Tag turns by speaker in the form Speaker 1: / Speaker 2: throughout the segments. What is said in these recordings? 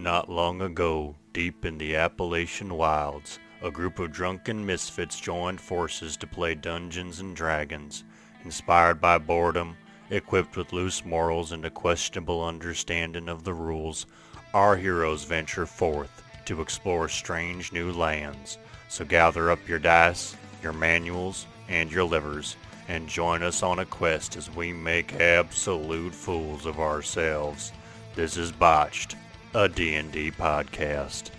Speaker 1: Not long ago, deep in the Appalachian wilds, a group of drunken misfits joined forces to play Dungeons and Dragons. Inspired by boredom, equipped with loose morals and a questionable understanding of the rules, our heroes venture forth to explore strange new lands. So gather up your dice, your manuals, and your livers, and join us on a quest as we make absolute fools of ourselves. This is Botched, a D&D podcast.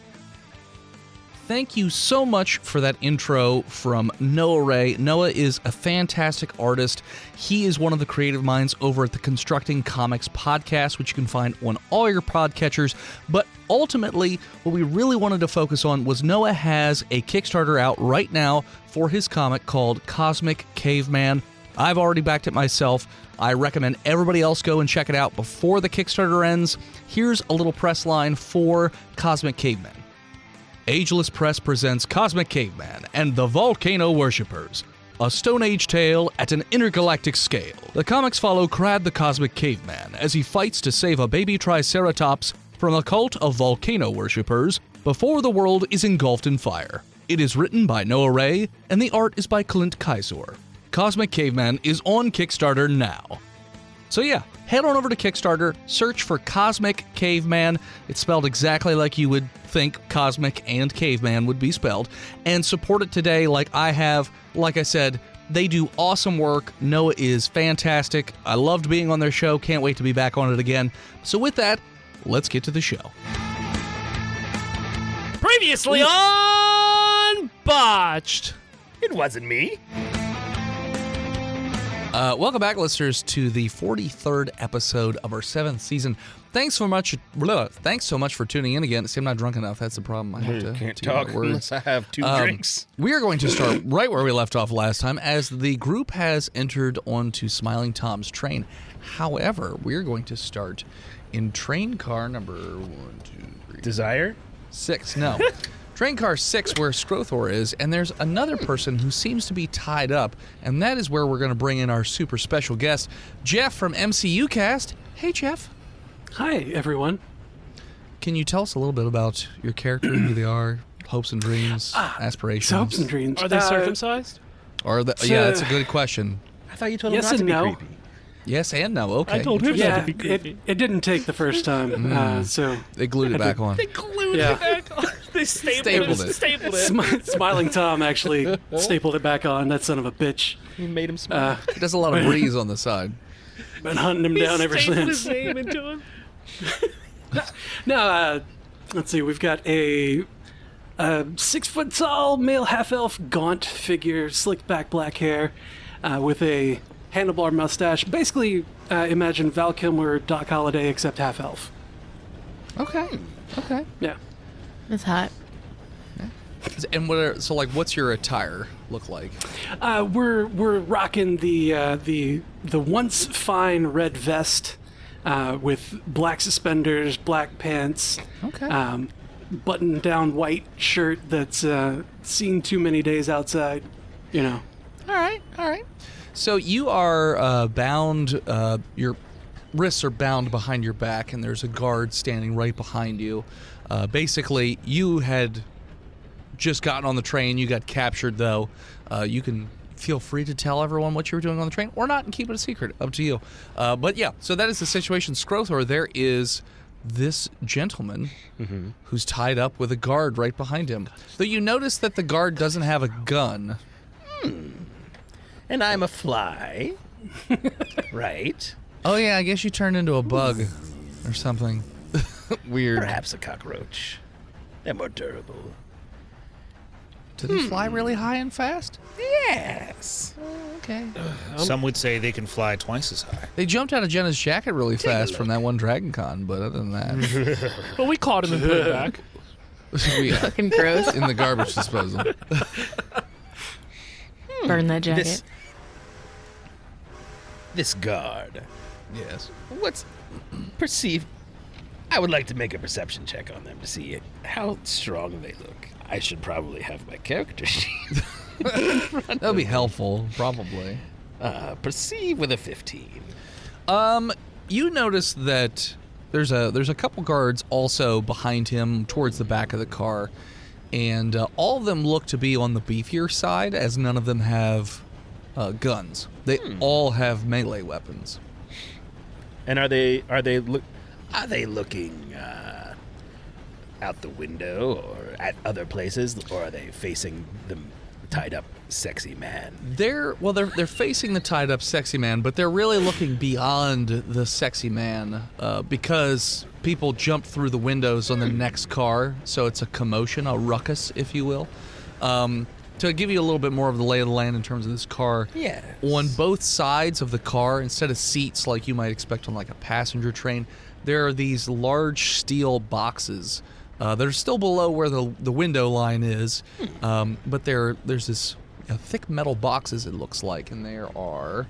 Speaker 2: Thank you so much for that intro from Noah Ray. Noah is a fantastic artist. He is one of the creative minds over at the Constructing Comics podcast, which you can find on all your podcatchers. But ultimately, what we really wanted to focus on was Noah has a Kickstarter out right now for his comic called Cosmic Caveman. I've already backed it myself. I recommend everybody else go and check it out before the Kickstarter ends. Here's a little press line for Cosmic Caveman. Ageless Press presents Cosmic Caveman and the Volcano Worshippers, a Stone Age tale at an intergalactic scale. The comics follow Crad the Cosmic Caveman as he fights to save a baby Triceratops from a cult of volcano worshippers before the world is engulfed in fire. It is written by Noah Ray, and the art is by Clint Kysor. Cosmic Caveman is on Kickstarter now. So yeah, head on over to Kickstarter, search for Cosmic Caveman. It's spelled exactly like you would think Cosmic and Caveman would be spelled, and support it today like I have. Like I said, they do awesome work. Noah is fantastic. I loved being on their show. Can't wait to be back on it again. So with that, let's get to the show.
Speaker 3: Previously on Botched.
Speaker 4: It wasn't me.
Speaker 2: Welcome back, listeners, to the 43rd episode of our 7th season. Thanks so much for tuning in again. See, I'm not drunk enough. That's the problem. I have to
Speaker 4: can't
Speaker 2: to my
Speaker 4: talk
Speaker 2: words.
Speaker 4: unless I have two drinks.
Speaker 2: We are going to start right where we left off last time, as the group has entered onto Smiling Tom's train. However, we're going to start in train car number 6. No. Train car 6, where Skrothor is, and there's another person who seems to be tied up, and that is where we're going to bring in our super special guest, Jeff from MCU Cast. Hey, Jeff.
Speaker 5: Hi, everyone.
Speaker 2: Can you tell us a little bit about your character, who they are, hopes and dreams, aspirations?
Speaker 5: Hopes and dreams.
Speaker 3: Are they circumcised?
Speaker 2: Yeah, that's a good question.
Speaker 4: I thought you told him
Speaker 5: yes
Speaker 4: not to
Speaker 5: and
Speaker 4: be
Speaker 5: no.
Speaker 4: creepy.
Speaker 2: Yes and no. Okay.
Speaker 3: I told him not
Speaker 5: Yeah,
Speaker 3: to be creepy.
Speaker 5: it didn't take the first time, so
Speaker 2: They glued it back on.
Speaker 3: They glued
Speaker 5: Yeah.
Speaker 3: it back on. They stapled
Speaker 2: it.
Speaker 3: Stapled it.
Speaker 5: Smiling Tom actually stapled it back on. That son of a bitch.
Speaker 4: You made him smile.
Speaker 2: He does a lot of breeze on the side.
Speaker 5: Been hunting him down ever
Speaker 3: Stapled
Speaker 5: since.
Speaker 3: his name into him.
Speaker 5: No, let's see. We've got a 6-foot-tall male half-elf gaunt figure, slicked back black hair, with a handlebar mustache. Basically, imagine Val Kilmer, Doc Holliday, except half-elf.
Speaker 2: Okay.
Speaker 5: Yeah.
Speaker 6: That's hot.
Speaker 2: And what's your attire look like?
Speaker 5: We're rocking the once fine red vest with black suspenders, black pants, button down white shirt that's seen too many days outside. You know.
Speaker 2: All right. So you are bound. Your wrists are bound behind your back, and there's a guard standing right behind you. Basically, you had just gotten on the train. You got captured, though. You can feel free to tell everyone what you were doing on the train, or not, and keep it a secret. Up to you. But yeah, so that is the situation. Skrothor, there is this gentleman who's tied up with a guard right behind him. Though you notice that the guard doesn't have a gun.
Speaker 4: And I'm a fly. Right?
Speaker 2: Oh yeah, I guess you turned into a bug or something. Weird.
Speaker 4: Perhaps a cockroach. They're more durable.
Speaker 2: Do they fly really high and fast?
Speaker 4: Yes.
Speaker 2: Okay.
Speaker 7: Some would say they can fly twice as high.
Speaker 2: They jumped out of Jenna's jacket really fast from that one Dragon Con, but other than that,
Speaker 3: But we caught him and put it back.
Speaker 6: Fucking gross.
Speaker 2: in the garbage disposal.
Speaker 6: Burn that jacket.
Speaker 4: This guard.
Speaker 2: Yes.
Speaker 4: What's perceived? I would like to make a perception check on them to see how strong they look. I should probably have my character sheet.
Speaker 2: That would be helpful, probably.
Speaker 4: Perceive with a 15.
Speaker 2: You notice that There's a couple guards also behind him towards the back of the car, and all of them look to be on the beefier side, as none of them have guns. They all have melee weapons.
Speaker 4: And are they looking out the window or at other places, or are they facing the tied up sexy man?
Speaker 2: They're facing the tied up sexy man, but they're really looking beyond the sexy man because people jumped through the windows on the next car, so it's a commotion, a ruckus, if you will. To give you a little bit more of the lay of the land in terms of this car,
Speaker 4: yes.
Speaker 2: On both sides of the car, instead of seats like you might expect on like a passenger train, there are these large steel boxes that are still below where the window line is, but there's this thick metal boxes, it looks like, and there are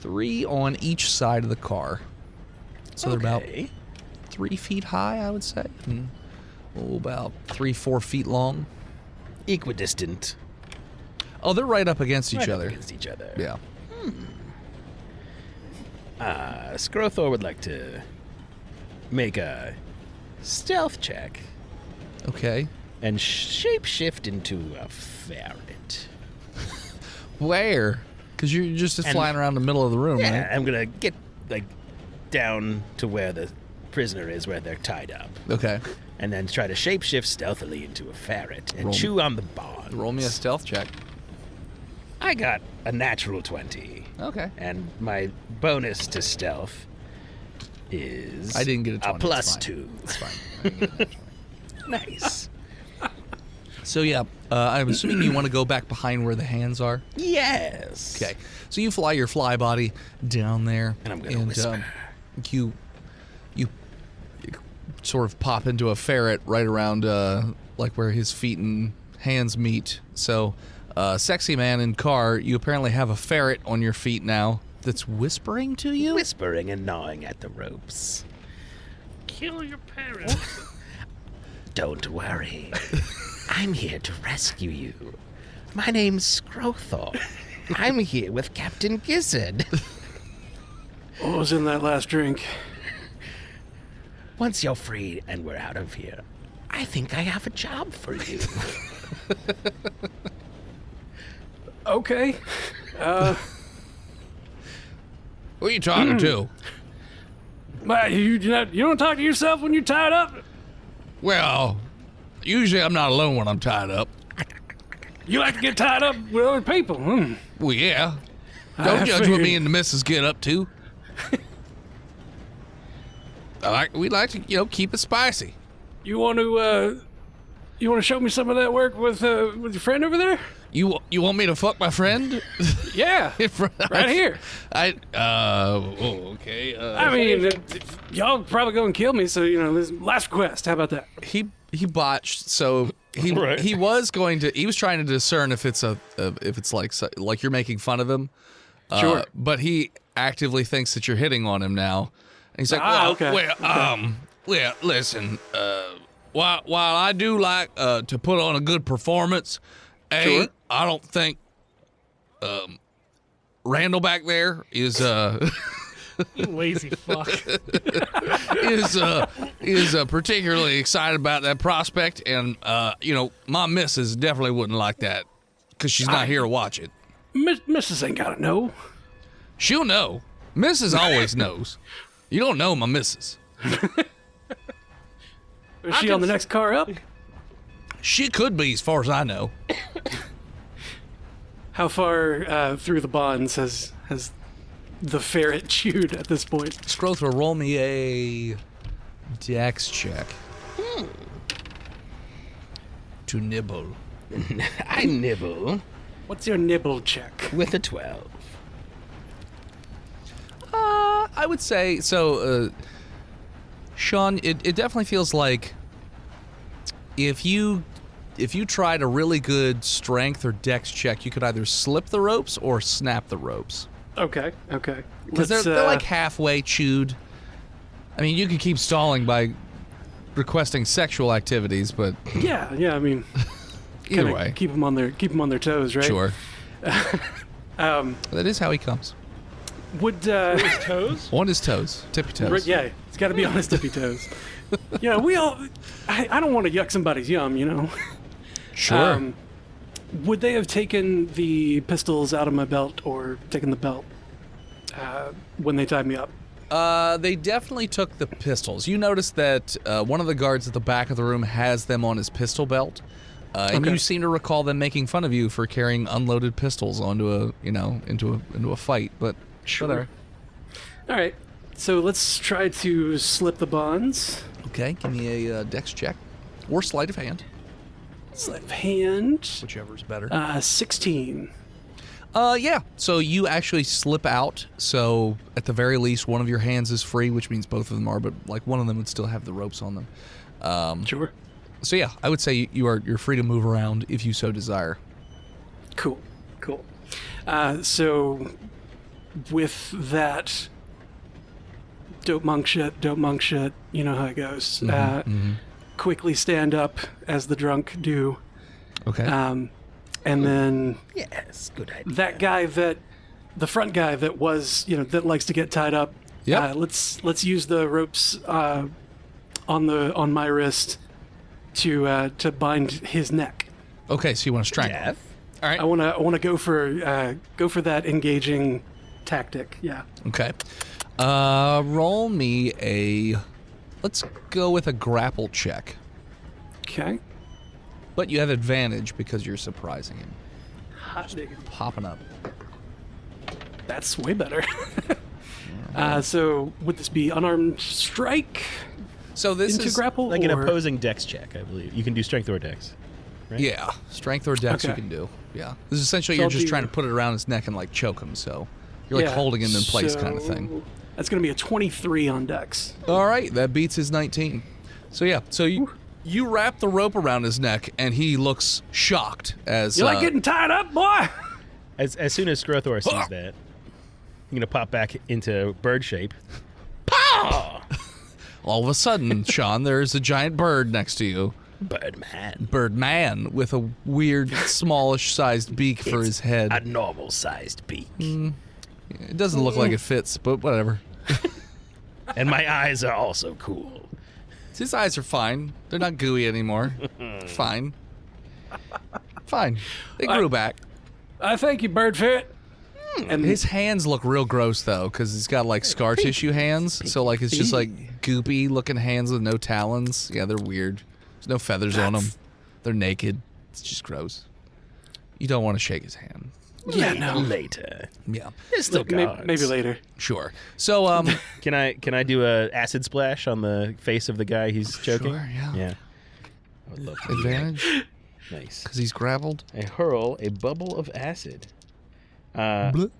Speaker 2: 3 on each side of the car. So they're about 3 feet high, I would say, and about 3-4 feet long.
Speaker 4: Equidistant.
Speaker 2: Oh, they're right up against each
Speaker 4: Right up
Speaker 2: other.
Speaker 4: against each other.
Speaker 2: Yeah.
Speaker 4: Skrothor would like to make a stealth check
Speaker 2: Okay.
Speaker 4: and shapeshift into a ferret.
Speaker 2: Where? Because you're just flying around the middle of the room,
Speaker 4: Yeah,
Speaker 2: right?
Speaker 4: I'm gonna get down to where the prisoner is, where they're tied up,
Speaker 2: Okay.
Speaker 4: and then try to shapeshift stealthily into a ferret and
Speaker 2: Roll-
Speaker 4: chew on the bonds.
Speaker 2: Roll me a stealth check.
Speaker 4: I got a natural 20,
Speaker 2: Okay.
Speaker 4: and my bonus to stealth is
Speaker 2: I didn't get a 20.
Speaker 4: a plus
Speaker 2: it's fine.
Speaker 4: 2.
Speaker 2: It's fine. I didn't get a 20.
Speaker 4: Nice.
Speaker 2: So yeah, I'm assuming you want to go back behind where the hands are.
Speaker 4: Yes.
Speaker 2: Okay. So you fly your fly body down there,
Speaker 4: And I'm gonna whisper.
Speaker 2: You sort of pop into a ferret right around like where his feet and hands meet. So, sexy man in car, you apparently have a ferret on your feet now that's whispering to you.
Speaker 4: Whispering and gnawing at the ropes.
Speaker 3: Kill your parents.
Speaker 4: Don't worry. I'm here to rescue you. My name's Skrothor. I'm here with Captain Gizzard.
Speaker 5: What was in that last drink?
Speaker 4: Once you're free and we're out of here, I think I have a job for you.
Speaker 5: Okay.
Speaker 2: Who are you talking to?
Speaker 5: But you don't talk to yourself when you're tied up?
Speaker 2: Well, usually I'm not alone when I'm tied up.
Speaker 5: You like to get tied up with other people?
Speaker 2: Well, yeah.
Speaker 5: I
Speaker 2: Don't judge what
Speaker 5: figured.
Speaker 2: me and the missus get up to. We like to, keep it spicy.
Speaker 5: You want to show me some of that work with your friend over there?
Speaker 2: You want me to fuck my friend?
Speaker 5: Yeah, right here.
Speaker 2: Okay.
Speaker 5: I mean, y'all probably gonna kill me, so this last request. How about that?
Speaker 2: He botched, so he was trying to discern if it's like you're making fun of him.
Speaker 5: Sure.
Speaker 2: But he actively thinks that you're hitting on him now. And he's like,
Speaker 5: okay.
Speaker 2: well, listen, while I do like to put on a good performance,
Speaker 5: Sure.
Speaker 2: I don't think Randall back there is
Speaker 3: You lazy fuck.
Speaker 2: is particularly excited about that prospect, and my missus definitely wouldn't like that because she's not here to watch it.
Speaker 5: Mrs. ain't gotta know.
Speaker 2: She'll know. Mrs. always knows. You don't know my missus.
Speaker 5: Is she on the next car up?
Speaker 2: She could be, as far as I know.
Speaker 5: How far through the bonds has the ferret chewed at this point?
Speaker 2: Skrothor, roll me a dex check. To nibble.
Speaker 4: I nibble
Speaker 5: What's your nibble check?
Speaker 4: with a 12.
Speaker 2: I would say so. Sean, it definitely feels like if you tried a really good strength or dex check, you could either slip the ropes or snap the ropes.
Speaker 5: Okay.
Speaker 2: Because they're like halfway chewed. I mean, you could keep stalling by requesting sexual activities, but
Speaker 5: yeah. I mean,
Speaker 2: either
Speaker 5: kinda
Speaker 2: way,
Speaker 5: keep them on their toes, right?
Speaker 2: sure. That is how he comes.
Speaker 5: Would
Speaker 3: His toes?
Speaker 2: On his toes, tippy toes.
Speaker 5: yeah, it's got to be on his tippy toes. Yeah, we all. I don't want to yuck somebody's yum, you know.
Speaker 2: Sure.
Speaker 5: Would they have taken the pistols out of my belt or taken the belt when they tied me up?
Speaker 2: They definitely took the pistols. You notice that one of the guards at the back of the room has them on his pistol belt, and you seem to recall them making fun of you for carrying unloaded pistols onto into a fight. But whatever.
Speaker 5: All right, so let's try to slip the bonds.
Speaker 2: Okay, give me a dex check or sleight of hand,
Speaker 5: Sleight of hand.
Speaker 2: whichever's better.
Speaker 5: 16.
Speaker 2: Yeah. So you actually slip out. So at the very least, one of your hands is free, which means both of them are. But like one of them would still have the ropes on them.
Speaker 5: Sure.
Speaker 2: So yeah, I would say you're free to move around if you so desire.
Speaker 5: Cool. So with that dope monk shit, you know how it goes. Quickly stand up as the drunk do.
Speaker 2: Okay.
Speaker 5: And then
Speaker 4: Yes, good idea.
Speaker 5: that guy the front guy that was, that likes to get tied up.
Speaker 2: Yep.
Speaker 5: Let's use the ropes on my wrist to bind his neck.
Speaker 2: Okay. So you want to strangle?
Speaker 4: Jeff?
Speaker 2: All right.
Speaker 5: I want to go for that engaging tactic. Yeah.
Speaker 2: Okay. Roll me let's go with a grapple check.
Speaker 5: Okay.
Speaker 2: But you have advantage because you're surprising him.
Speaker 5: Hot diggity.
Speaker 2: Popping up.
Speaker 5: That's way better. So would this be unarmed strike
Speaker 2: So this
Speaker 5: into
Speaker 2: is
Speaker 5: grapple?
Speaker 8: Like an
Speaker 5: or-
Speaker 8: opposing dex check, I believe. You can do strength or dex. Right?
Speaker 2: Yeah, strength or dex you
Speaker 5: Okay.
Speaker 2: can do. Yeah. This is essentially
Speaker 5: So
Speaker 2: you're
Speaker 5: I'll
Speaker 2: just
Speaker 5: do-
Speaker 2: trying to put it around his neck and like choke him, so you're like
Speaker 5: Yeah,
Speaker 2: holding him in place kind of thing.
Speaker 5: so That's going to be a 23 on dex.
Speaker 2: All right, that beats his 19. So yeah, so you wrap the rope around his neck and he looks shocked as
Speaker 5: You like getting tied up, boy?
Speaker 8: As soon as Skrothor sees that, you're going to pop back into bird shape.
Speaker 2: all of a sudden, Sean, there's a giant bird next to you.
Speaker 4: Birdman.
Speaker 2: Birdman with a weird smallish sized beak for his head.
Speaker 4: A normal-sized beak.
Speaker 2: It doesn't look like it fits, but whatever.
Speaker 4: And my eyes are also cool.
Speaker 2: His eyes are fine. They're not gooey anymore. Fine. Fine. They grew back.
Speaker 5: Thank you, Birdfit. And
Speaker 2: His hands look real gross though, because he's got like scar tissue hands. So like it's just like goopy looking hands with no talons. Yeah, they're weird. There's no feathers on them. They're naked. It's just gross. You don't want to shake his hand.
Speaker 5: yeah, no.
Speaker 4: Later.
Speaker 2: Yeah,
Speaker 4: There's still guards.
Speaker 5: Maybe later.
Speaker 2: sure. So
Speaker 8: Can I do a acid splash on the face of the guy he's choking?
Speaker 2: Sure, yeah.
Speaker 8: Yeah. I would love to. do that.
Speaker 2: advantage
Speaker 8: Nice.
Speaker 2: because he's grappled.
Speaker 8: I hurl a bubble of acid.
Speaker 2: Bleh.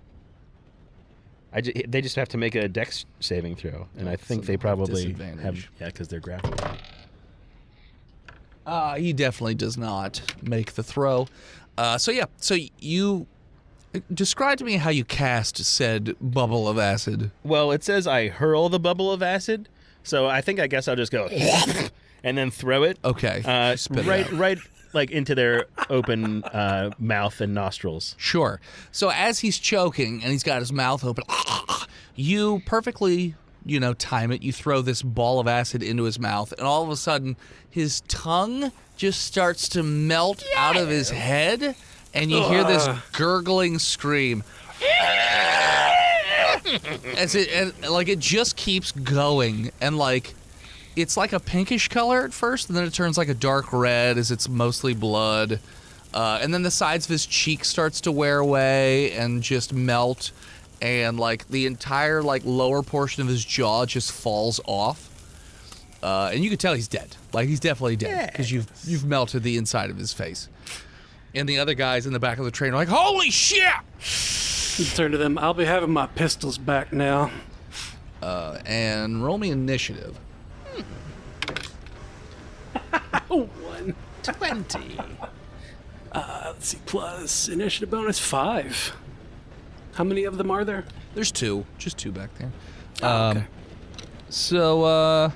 Speaker 8: They just have to make a dex saving throw, and I think
Speaker 2: So
Speaker 8: they probably
Speaker 2: disadvantage.
Speaker 8: have because they're grappled.
Speaker 2: He definitely does not make the throw. So you describe to me how you cast said bubble of acid.
Speaker 8: Well, it says I hurl the bubble of acid, so I guess I'll just go and then throw it.
Speaker 2: Okay. Spit it out.
Speaker 8: Right, like into their open mouth and nostrils.
Speaker 2: Sure. So as he's choking and he's got his mouth open, you perfectly, time it. You throw this ball of acid into his mouth, and all of a sudden, his tongue just starts to melt out of his head, and you hear this gurgling scream. It just keeps going, and it's like a pinkish color at first, and then it turns like a dark red as it's mostly blood. And then the sides of his cheek starts to wear away and just melt, and the entire lower portion of his jaw just falls off. And you can tell he's dead. He's definitely dead because you've melted the inside of his face. And the other guys in the back of the train are like, "Holy shit!"
Speaker 5: You turn to them. I'll be having my pistols back now.
Speaker 2: And roll me initiative.
Speaker 5: Oh, 1.
Speaker 4: 20.
Speaker 5: Let's see. Plus initiative bonus 5. How many of them are there?
Speaker 2: There's two, just two back there.
Speaker 5: Okay.
Speaker 2: So,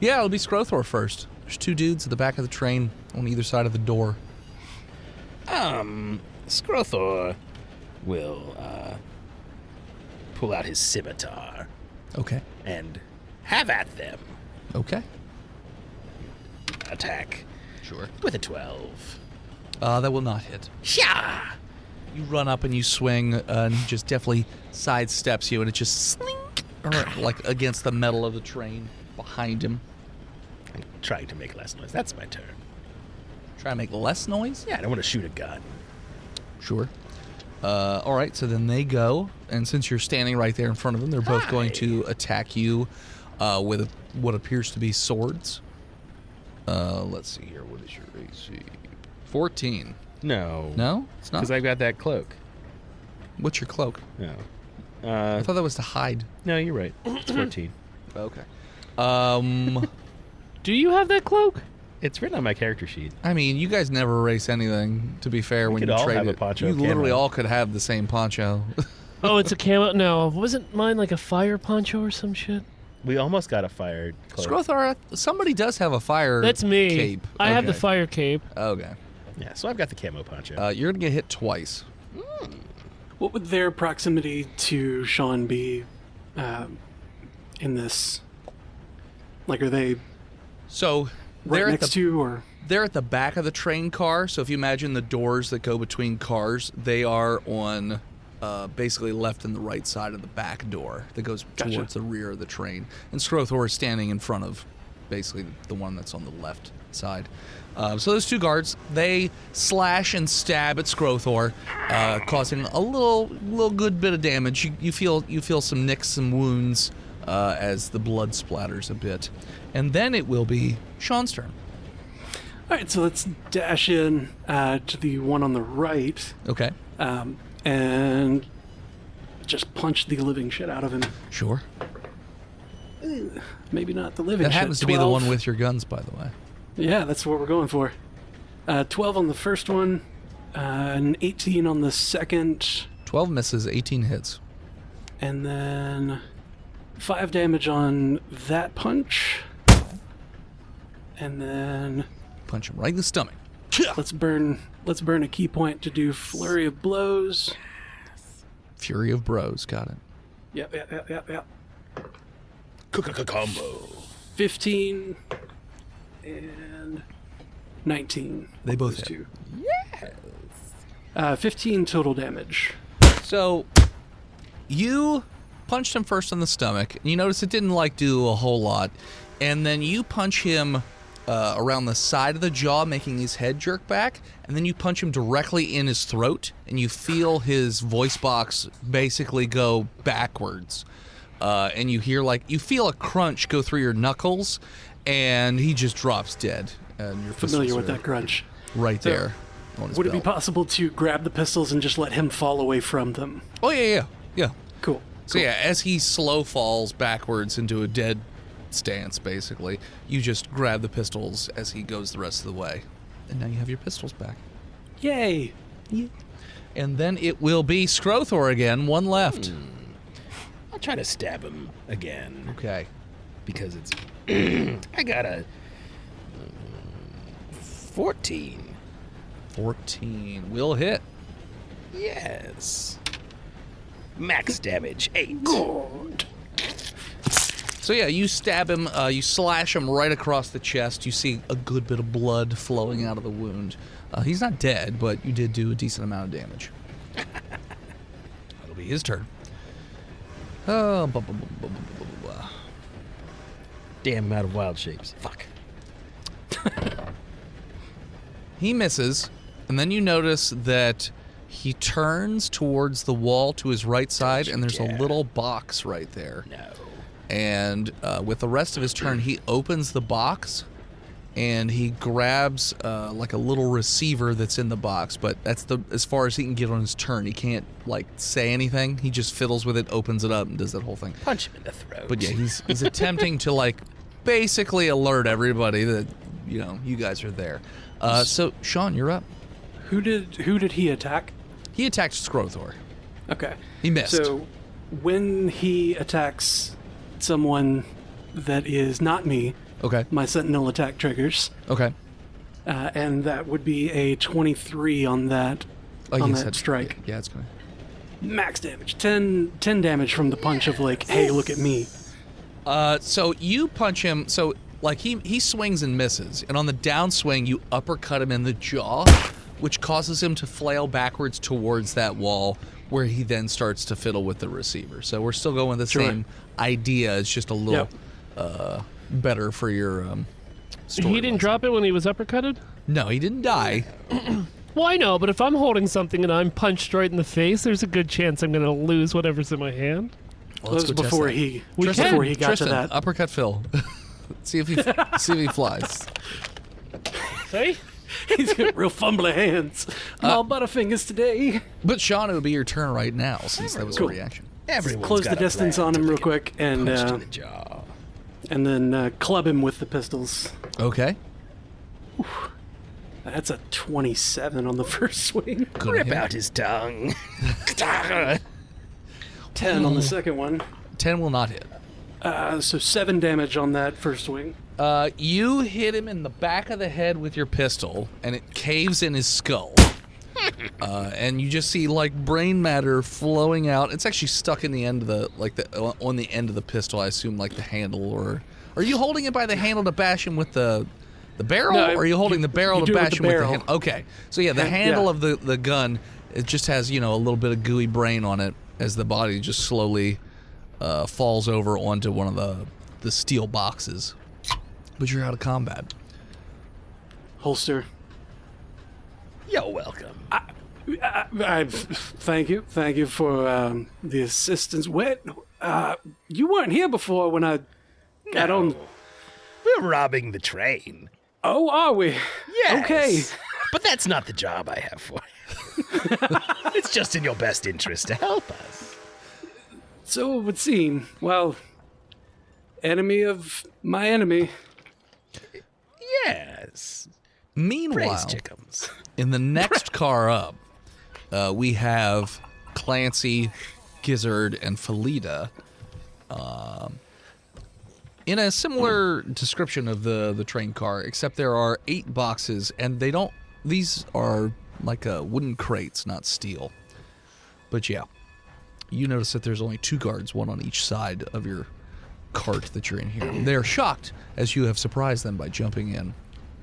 Speaker 2: it'll be Skrothor first. There's two dudes at the back of the train on either side of the door.
Speaker 4: Skrothor will
Speaker 8: pull out his scimitar
Speaker 2: Okay.
Speaker 8: and have at them.
Speaker 2: Okay.
Speaker 8: Attack
Speaker 2: Sure.
Speaker 8: with a 12.
Speaker 2: That will not hit.
Speaker 8: Sha!
Speaker 2: You run up and you swing, and he just definitely sidesteps you, and it just slink, like against the metal of the train behind him.
Speaker 8: I'm trying to make less noise. That's my turn.
Speaker 2: Try to make less noise?
Speaker 8: Yeah, I don't want to shoot a gun.
Speaker 2: Sure. All right, so then they go, and since you're standing right there in front of them, they're both going to attack you with what appears to be swords. Let's see here. What is your AC? 14.
Speaker 8: No.
Speaker 2: No? It's not?
Speaker 8: Because I've got that cloak.
Speaker 2: What's your cloak?
Speaker 8: No.
Speaker 2: I thought that was to hide.
Speaker 8: No, you're right. It's 14.
Speaker 2: Okay.
Speaker 3: Do you have that cloak?
Speaker 8: It's written on my character sheet.
Speaker 2: I mean, you guys never erase anything, to be fair, when
Speaker 8: could
Speaker 2: you
Speaker 8: all
Speaker 2: trade
Speaker 8: have a
Speaker 2: it.
Speaker 8: poncho
Speaker 2: You literally
Speaker 8: camo.
Speaker 2: all could have the same poncho.
Speaker 3: Oh, it's a camo. No, wasn't mine like a fire poncho or some shit?
Speaker 8: We almost got a fire cloak.
Speaker 2: Skrothor, somebody does have a fire
Speaker 3: That's me.
Speaker 2: cape.
Speaker 3: I have the
Speaker 2: Okay.
Speaker 3: fire cape.
Speaker 2: Okay.
Speaker 8: Yeah, so I've got the camo poncho.
Speaker 2: You're going to get hit twice.
Speaker 5: What would their proximity to Sean be in this? Like, are they
Speaker 2: So
Speaker 5: right
Speaker 2: they're at
Speaker 5: next to, or
Speaker 2: they're at the back of the train car. So if you imagine the doors that go between cars, they are on basically left and the right side of the back door that goes
Speaker 5: Gotcha.
Speaker 2: towards the rear of the train. And Skrothor is standing in front of basically the one that's on the left side. So those two guards, they slash and stab at Skrothor, causing a little good bit of damage. You feel some nicks, some wounds as the blood splatters a bit. And then it will be Sean's turn.
Speaker 5: all right? So let's dash in to the one on the right
Speaker 2: Okay.
Speaker 5: and just punch the living shit out of him.
Speaker 2: Sure.
Speaker 5: Maybe not the living
Speaker 2: That
Speaker 5: shit.
Speaker 2: happens to be the
Speaker 5: 12.
Speaker 2: one with your guns, by the way.
Speaker 5: Yeah, that's what we're going for. 12 on the first one, an 18 on the second,
Speaker 2: 12 misses, 18 hits.
Speaker 5: and then 5 damage on that punch. And then
Speaker 2: Punch him right in the stomach.
Speaker 5: let's burn a key point to do flurry of blows.
Speaker 2: Fury of Bros, got it.
Speaker 5: Yep.
Speaker 8: Combo.
Speaker 5: 15 and 19.
Speaker 2: They both
Speaker 5: Those
Speaker 2: hit.
Speaker 5: two. Yes. 15 total damage.
Speaker 2: So, you punched him first on the stomach, and you notice it didn't, do a whole lot. And then you punch him around the side of the jaw, making his head jerk back, and then you punch him directly in his throat, and you feel his voice box basically go backwards. And you hear, you feel a crunch go through your knuckles, and he just drops dead. And your
Speaker 5: Familiar
Speaker 2: pistols
Speaker 5: with
Speaker 2: are
Speaker 5: that crunch.
Speaker 2: right
Speaker 5: So,
Speaker 2: there. On his
Speaker 5: Would it be
Speaker 2: belt.
Speaker 5: possible to grab the pistols and just let him fall away from them?
Speaker 2: Oh, yeah.
Speaker 5: Cool.
Speaker 2: So yeah, as he slow falls backwards into a dead stance, basically, you just grab the pistols as he goes the rest of the way. And now you have your pistols back.
Speaker 5: Yay!
Speaker 2: And then it will be Skrothor again, one left.
Speaker 8: I'll try to stab him again
Speaker 2: Okay.
Speaker 8: because it's. I got a 14.
Speaker 2: 14 will hit.
Speaker 8: Yes. Max damage 8.
Speaker 2: So yeah, you stab him, you slash him right across the chest. You see a good bit of blood flowing out of the wound. He's not dead, but you did do a decent amount of damage. That'll be his turn. Oh,
Speaker 8: Damn amount of wild shapes. Fuck.
Speaker 2: He misses, and then you notice that he turns towards the wall to his right side, and there's a little box right there.
Speaker 8: No.
Speaker 2: And with the rest of his turn, he opens the box, and he grabs a little receiver that's in the box. But that's as far as he can get on his turn. He can't say anything. He just fiddles with it, opens it up, and does that whole thing.
Speaker 8: Punch him in the throat.
Speaker 2: But yeah, he's attempting to basically alert everybody that you guys are there. So Sean, you're up.
Speaker 5: Who did he attack?
Speaker 2: He attacked Skrothor.
Speaker 5: Okay.
Speaker 2: He missed.
Speaker 5: So when he attacks someone that is not me,
Speaker 2: Okay.
Speaker 5: my sentinel attack triggers,
Speaker 2: Okay.
Speaker 5: and that would be a 23 on that
Speaker 2: Oh,
Speaker 5: on
Speaker 2: yes,
Speaker 5: that strike.
Speaker 2: Yeah, it's gonna.
Speaker 5: max damage. 10 damage from the punch of like, hey, look at me.
Speaker 2: So you punch him. So like he swings and misses, and on the downswing you uppercut him in the jaw, which causes him to flail backwards towards that wall, where he then starts to fiddle with the receiver. So we're still going with the same idea. It's just a little better for your story.
Speaker 3: He didn't drop it when he was uppercutted?
Speaker 2: No, he didn't die.
Speaker 3: Well, I know, but if I'm holding something and I'm punched right in the face, there's a good chance I'm going to lose whatever's in my hand.
Speaker 2: Well,
Speaker 5: That was before he got
Speaker 2: Tristan,
Speaker 5: to that.
Speaker 2: uppercut Phil. see if he flies.
Speaker 3: See?
Speaker 5: He's got real fumbly hands. All butterfingers today.
Speaker 2: But Sean, it would be your turn right now since that was a
Speaker 5: Cool.
Speaker 2: reaction.
Speaker 8: Everyone's
Speaker 5: Close
Speaker 8: got
Speaker 5: the
Speaker 8: a
Speaker 5: distance
Speaker 8: plan
Speaker 5: on him
Speaker 8: to
Speaker 5: real
Speaker 8: get
Speaker 5: quick and
Speaker 8: punched in the jaw.
Speaker 5: then club him with the pistols.
Speaker 2: Okay.
Speaker 5: That's a 27 on the first swing.
Speaker 8: Rip out his tongue.
Speaker 5: 10 on the second one.
Speaker 2: 10 will not hit.
Speaker 5: So 7 damage on that first swing.
Speaker 2: You hit him in the back of the head with your pistol, and it caves in his skull. And you just see like brain matter flowing out. It's actually stuck in the end of on the end of the pistol. I assume like the handle, or are you holding it by the handle to bash him with the barrel,
Speaker 5: No,
Speaker 2: or are you holding the barrel to
Speaker 5: do it with
Speaker 2: bash
Speaker 5: the
Speaker 2: him with the
Speaker 5: barrel.
Speaker 2: handle? Okay, so yeah, the handle of the gun, it just has a little bit of gooey brain on it as the body just slowly falls over onto one of the steel boxes. But you're out of combat.
Speaker 5: Holster.
Speaker 8: You're welcome.
Speaker 5: Thank you for the assistance. You weren't here before when I got on.
Speaker 8: We're robbing the train.
Speaker 5: Oh, are we?
Speaker 8: Yes.
Speaker 5: Okay.
Speaker 8: But that's not the job I have for you. It's just in your best interest to help us.
Speaker 5: So it would seem. Well, enemy of my enemy.
Speaker 8: Yes.
Speaker 2: Meanwhile,
Speaker 8: Praise chickens.
Speaker 2: in the next car up, we have Clancy, Gizzard, and Felida. In a similar description of the train car, except there are 8 boxes, and these are like wooden crates, not steel. But yeah, you notice that there's only 2 guards, one on each side of your cart that you're in here. They're shocked as you have surprised them by jumping in.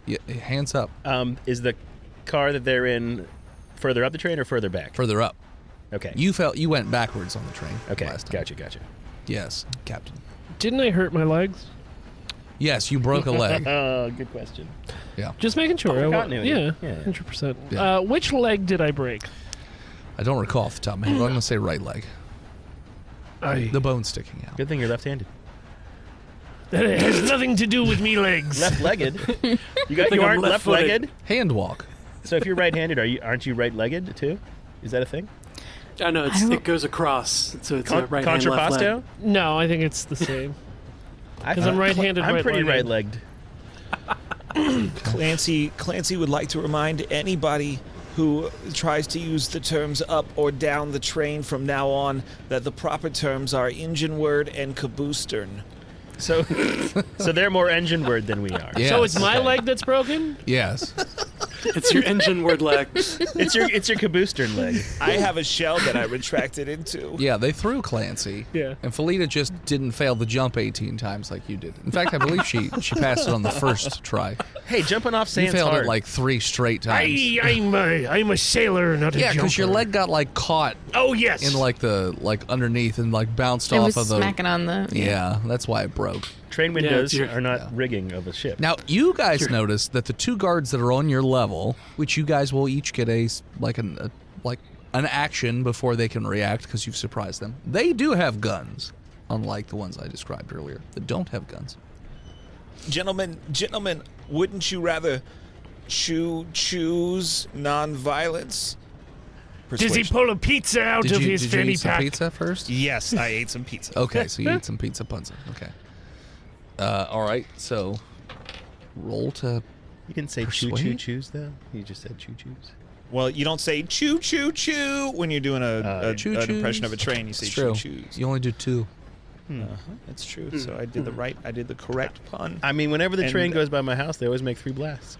Speaker 2: Yeah, hands up.
Speaker 8: Is the car that they're in further up the train or further back?
Speaker 2: Further up.
Speaker 8: Okay.
Speaker 2: You went backwards on the train.
Speaker 8: Okay.
Speaker 2: Last time.
Speaker 8: Gotcha.
Speaker 2: Yes, Captain.
Speaker 3: Didn't I hurt my legs?
Speaker 2: Yes, you broke a leg.
Speaker 8: Oh, good question.
Speaker 2: Yeah.
Speaker 3: Just making sure.
Speaker 8: continuity.
Speaker 3: Yeah,
Speaker 8: Yeah.
Speaker 3: 100%.
Speaker 2: Yeah.
Speaker 3: Which leg did I break?
Speaker 2: I don't recall off the top of my head, but I'm going to say right leg. The bone sticking out.
Speaker 8: Good thing you're left-handed.
Speaker 3: That has nothing to do with me legs.
Speaker 8: Left-legged. You
Speaker 5: think I'm
Speaker 8: aren't
Speaker 5: left-footed.
Speaker 8: left-legged?
Speaker 2: Hand walk.
Speaker 8: So if you're right-handed, aren't you right-legged too? Is that a thing?
Speaker 5: I know it goes across, so it's a right hand, left leg.
Speaker 8: Contrapasto?
Speaker 3: No, I think it's the same. Because I'm right-handed.
Speaker 8: I'm pretty
Speaker 3: right-legged.
Speaker 8: right-legged.
Speaker 9: Clancy would like to remind anybody who tries to use the terms up or down the train from now on that the proper terms are engine word and caboostern.
Speaker 8: So they're more engine word than we are.
Speaker 2: Yes.
Speaker 3: So it's my leg that's broken?
Speaker 2: Yes.
Speaker 5: It's your engine word leg.
Speaker 8: It's your caboostern leg.
Speaker 9: I have a shell that I retracted into.
Speaker 2: Yeah, they threw Clancy.
Speaker 3: Yeah.
Speaker 2: And Felida just didn't fail the jump 18 times like you did. In fact, I believe she passed it on the first try.
Speaker 8: Hey, jumping off
Speaker 2: You
Speaker 8: sand's
Speaker 2: failed
Speaker 8: hard.
Speaker 2: it like 3 straight times.
Speaker 3: I'm a sailor, not a
Speaker 2: Yeah,
Speaker 3: jumper.
Speaker 2: because your leg got like caught
Speaker 3: Oh, yes.
Speaker 2: in like underneath and like bounced
Speaker 6: It
Speaker 2: off
Speaker 6: was
Speaker 2: of the.
Speaker 6: smacking on the.
Speaker 2: Yeah, that's why it broke.
Speaker 8: Train windows
Speaker 5: it's your-
Speaker 8: are not rigging of a ship.
Speaker 2: Now, you guys notice that the 2 guards that are on your level, which you guys will each get an action before they can react because you've surprised them. They do have guns, unlike the ones I described earlier that don't have guns.
Speaker 9: Gentlemen, wouldn't you rather choose non-violence?
Speaker 3: Does he pull a pizza out of his
Speaker 2: did you
Speaker 3: fanny
Speaker 2: eat some
Speaker 3: pack?
Speaker 2: pizza first?
Speaker 7: Yes, I ate some pizza.
Speaker 2: Okay, so you eat some pizza punza. Okay. All right, so roll to.
Speaker 8: You didn't say
Speaker 2: Persuade?
Speaker 8: choo-choo-choos, though? You just said choo-choos.
Speaker 9: Well, you don't say choo choo choo when you're doing an
Speaker 2: Choo-choos.
Speaker 9: impression of a train. You say
Speaker 2: It's
Speaker 9: choo
Speaker 2: true.
Speaker 9: choos.
Speaker 2: You only do 2.
Speaker 9: That's true. So I did the correct pun.
Speaker 8: I mean, whenever the
Speaker 9: And-
Speaker 8: train goes by my house, they always make 3 blasts.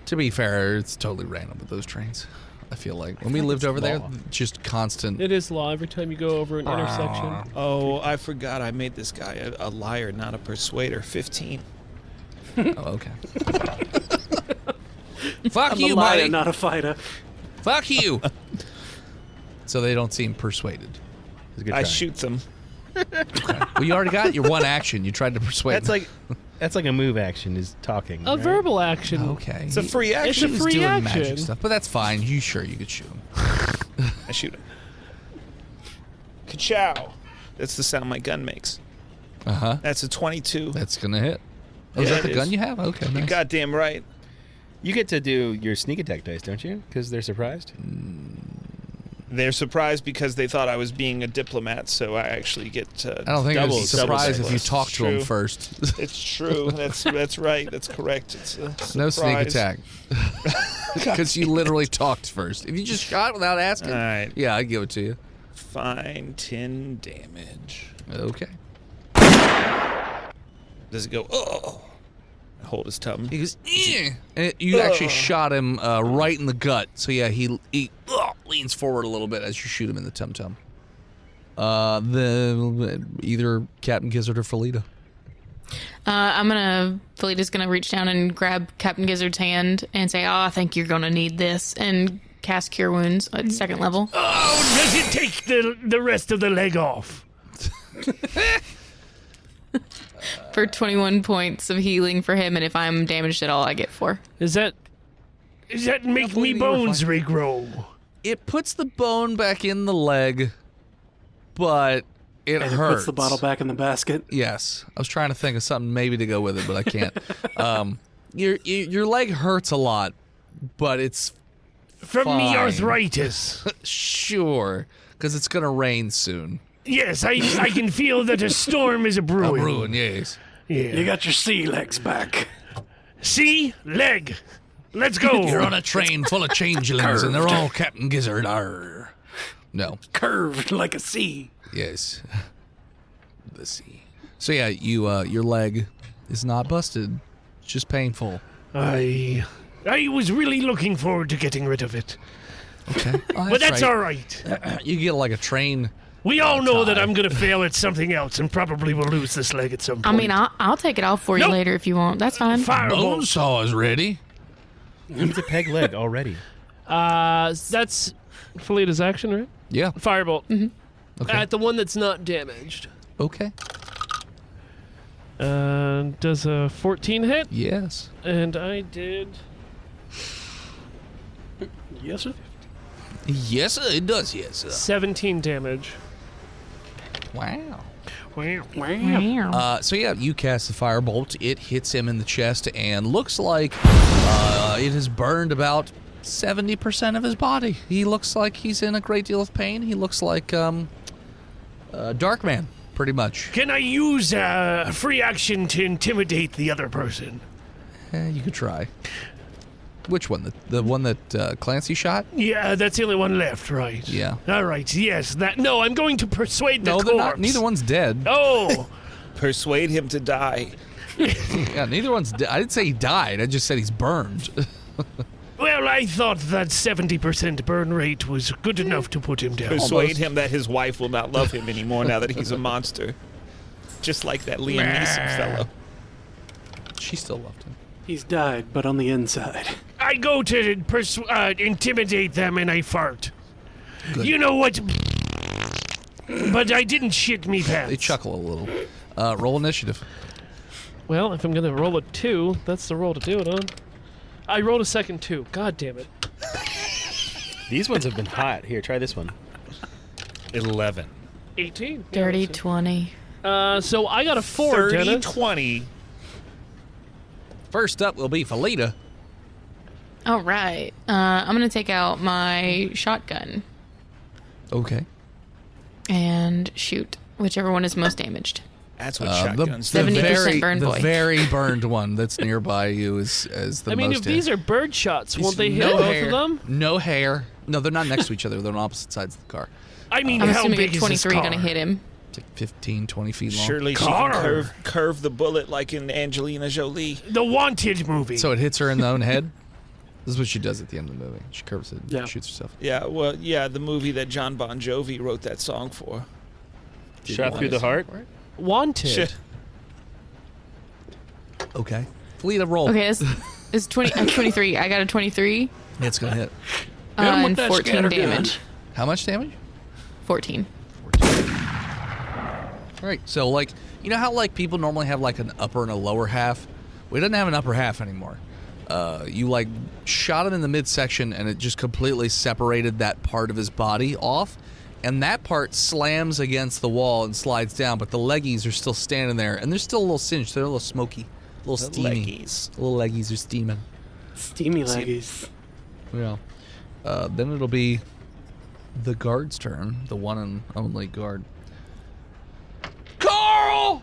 Speaker 2: To be fair, it's totally random with those trains. I feel like when we lived over there, just constant.
Speaker 3: It is law every time you go over an intersection.
Speaker 9: Oh, I forgot I made this guy a liar, not a persuader. 15.
Speaker 2: Oh, okay. Fuck
Speaker 5: I'm
Speaker 2: you,
Speaker 5: a liar,
Speaker 2: buddy.
Speaker 5: not a fighter.
Speaker 2: Fuck you. So they don't seem persuaded.
Speaker 9: I shoot them.
Speaker 2: Well, you already got your one action. You tried to persuade.
Speaker 8: That's like a move action is talking.
Speaker 3: A
Speaker 8: right?
Speaker 3: verbal action.
Speaker 2: Okay.
Speaker 9: It's a free
Speaker 3: It's
Speaker 9: action.
Speaker 3: a
Speaker 2: He was
Speaker 3: free
Speaker 2: doing magic
Speaker 3: action.
Speaker 2: stuff, but that's fine. You could shoot him.
Speaker 9: I shoot him. Ka-chow. That's the sound my gun makes.
Speaker 2: Uh-huh.
Speaker 9: That's a 22.
Speaker 2: That's gonna hit. Oh, is
Speaker 9: Yeah,
Speaker 2: that the
Speaker 9: it
Speaker 2: gun
Speaker 9: is.
Speaker 2: you have? Okay,
Speaker 9: You're
Speaker 2: nice.
Speaker 9: goddamn right.
Speaker 8: You get to do your sneak attack dice, don't you? Because they're surprised.
Speaker 9: They're surprised because they thought I was being a diplomat, so I actually get
Speaker 2: I don't think
Speaker 9: double,
Speaker 2: it was a surprise if you
Speaker 9: double
Speaker 2: talk to him
Speaker 9: True.
Speaker 2: first.
Speaker 9: It's true. That's right. That's correct. It's a
Speaker 2: No sneak
Speaker 9: surprise.
Speaker 2: attack. Because you literally talked first. If you just shot without asking,
Speaker 9: All right.
Speaker 2: yeah, I'd give it to you.
Speaker 9: Fine. 10 damage.
Speaker 2: Okay.
Speaker 9: Does it go? Oh. I hold his tum.
Speaker 2: He goes, eh. And you actually shot him right in the gut. So yeah, he leans forward a little bit as you shoot him in the tum-tum. Either Captain Gizzard or Felita.
Speaker 6: Felita's gonna reach down and grab Captain Gizzard's hand and say, "Oh, I think you're gonna need this," and cast Cure Wounds at second level.
Speaker 3: Oh, does it take the rest of the leg off?
Speaker 6: For 21 points of healing for him, and if I'm damaged at all, I get 4.
Speaker 3: Does that make me bones regrow?
Speaker 2: It puts the bone back in the leg, but it
Speaker 5: And
Speaker 2: hurts.
Speaker 5: it puts the bottle back in the basket.
Speaker 2: Yes, I was trying to think of something maybe to go with it, but I can't. Your leg hurts a lot, but it's
Speaker 3: From
Speaker 2: fine.
Speaker 3: the arthritis.
Speaker 2: Sure, because it's gonna rain soon.
Speaker 3: Yes, I can feel that a storm is a brewing.
Speaker 2: Ruin, yes.
Speaker 3: Yeah.
Speaker 5: You got your sea legs back.
Speaker 3: See? Leg. Let's go.
Speaker 2: You're on a train full of changelings, and they're all Captain Gizzard. Arr. No.
Speaker 5: Curved like a sea.
Speaker 2: Yes. The sea. So yeah, your leg is not busted. It's just painful.
Speaker 3: I was really looking forward to getting rid of it.
Speaker 2: Okay. Oh,
Speaker 3: But that's
Speaker 2: right.
Speaker 3: all right.
Speaker 2: You get like a train.
Speaker 3: We all know that
Speaker 2: tie.
Speaker 3: I'm going to fail at something else and probably will lose this leg at some point.
Speaker 6: I mean, I'll take it off for you
Speaker 3: Nope.
Speaker 6: later if you want. That's fine.
Speaker 3: Firebolt.
Speaker 2: Bonesaw is ready.
Speaker 8: He's a peg leg already.
Speaker 3: That's Felita's action, right?
Speaker 2: Yeah.
Speaker 3: Firebolt.
Speaker 2: Okay.
Speaker 3: At the one that's not damaged.
Speaker 2: Okay.
Speaker 3: Does a 14 hit?
Speaker 2: Yes.
Speaker 3: And I did...
Speaker 5: Yes, sir.
Speaker 2: Yes, sir, it does. Yes, sir.
Speaker 3: 17 damage.
Speaker 2: Wow.
Speaker 6: Wow.
Speaker 2: So yeah, you cast the firebolt. It hits him in the chest and looks like it has burned about 70% of his body. He looks like he's in a great deal of pain. He looks like Darkman, pretty much.
Speaker 3: Can I use a free action to intimidate the other person?
Speaker 2: You could try. Which one? The one that Clancy shot?
Speaker 3: Yeah, that's the only one left, right?
Speaker 2: Yeah.
Speaker 3: All right, yes, that... No, I'm going to persuade the
Speaker 2: No,
Speaker 3: corpse.
Speaker 2: they're not. Neither one's dead.
Speaker 3: Oh!
Speaker 9: Persuade him to die.
Speaker 2: Yeah, neither one's dead. I didn't say he died. I just said he's burned.
Speaker 3: Well, I thought that 70% burn rate was good enough to put him down.
Speaker 9: Persuade him that his wife will not love him anymore now that he's a monster. Just like that Liam Neeson fellow.
Speaker 2: She still loved him.
Speaker 5: He's died, but on the inside.
Speaker 3: I go to intimidate them and I fart.
Speaker 2: Good.
Speaker 3: You know what? But I didn't shit me pants.
Speaker 2: They chuckle a little. Roll initiative.
Speaker 3: Well, if I'm going to roll a 2, that's the roll to do it on. I rolled a second 2. God damn it.
Speaker 8: These ones have been hot. Here, try this one.
Speaker 9: 11.
Speaker 3: 18.
Speaker 6: Dirty 20.
Speaker 3: So I got a 4,
Speaker 9: 30,
Speaker 3: Dennis.
Speaker 9: 20.
Speaker 2: First up will be Felita.
Speaker 6: All right. I'm going to take out my shotgun
Speaker 2: Okay.
Speaker 6: and shoot whichever one is most damaged.
Speaker 9: That's what
Speaker 2: The
Speaker 9: shotguns do.
Speaker 6: 70% burn
Speaker 2: the
Speaker 6: boy.
Speaker 2: very burned one that's nearby you is the
Speaker 3: I mean,
Speaker 2: most
Speaker 3: if these are bird shots, won't they hit
Speaker 2: no
Speaker 3: both
Speaker 2: hair,
Speaker 3: of them?
Speaker 2: No hair. No, they're not next to each other. They're on opposite sides of the car.
Speaker 3: I mean,
Speaker 6: I'm
Speaker 3: how
Speaker 6: assuming
Speaker 3: big
Speaker 6: a
Speaker 3: is this
Speaker 6: 23
Speaker 3: car?
Speaker 6: going to hit him.
Speaker 2: It's like 15, 20 feet long.
Speaker 9: Surely she
Speaker 3: Car.
Speaker 9: can curve the bullet like in Angelina Jolie.
Speaker 3: The Wanted movie.
Speaker 2: So it hits her in the own head? This is what she does at the end of the movie. She curves it and shoots herself.
Speaker 9: Yeah, well, yeah, the movie that John Bon Jovi wrote that song for.
Speaker 8: Shot through the heart.
Speaker 3: Wanted.
Speaker 9: Shit.
Speaker 2: Okay. Felita, roll.
Speaker 6: Okay, it's 23. I got a 23.
Speaker 2: It's going to hit.
Speaker 6: And 14 damage.
Speaker 2: How much damage?
Speaker 6: 14.
Speaker 2: All right. So, like, you know how, like, people normally have, like, an upper and a lower half? We didn't have an upper half anymore. You, like, shot him in the midsection, and it just completely separated that part of his body off. And that part slams against the wall and slides down, but the leggies are still standing there, and they're still a little singed. They're a little smoky, a little steamy.
Speaker 9: Leggies.
Speaker 2: The little leggies are steaming.
Speaker 5: Steamy leggies.
Speaker 2: Yeah. Then it'll be the guard's turn, the one and only guard. Carl!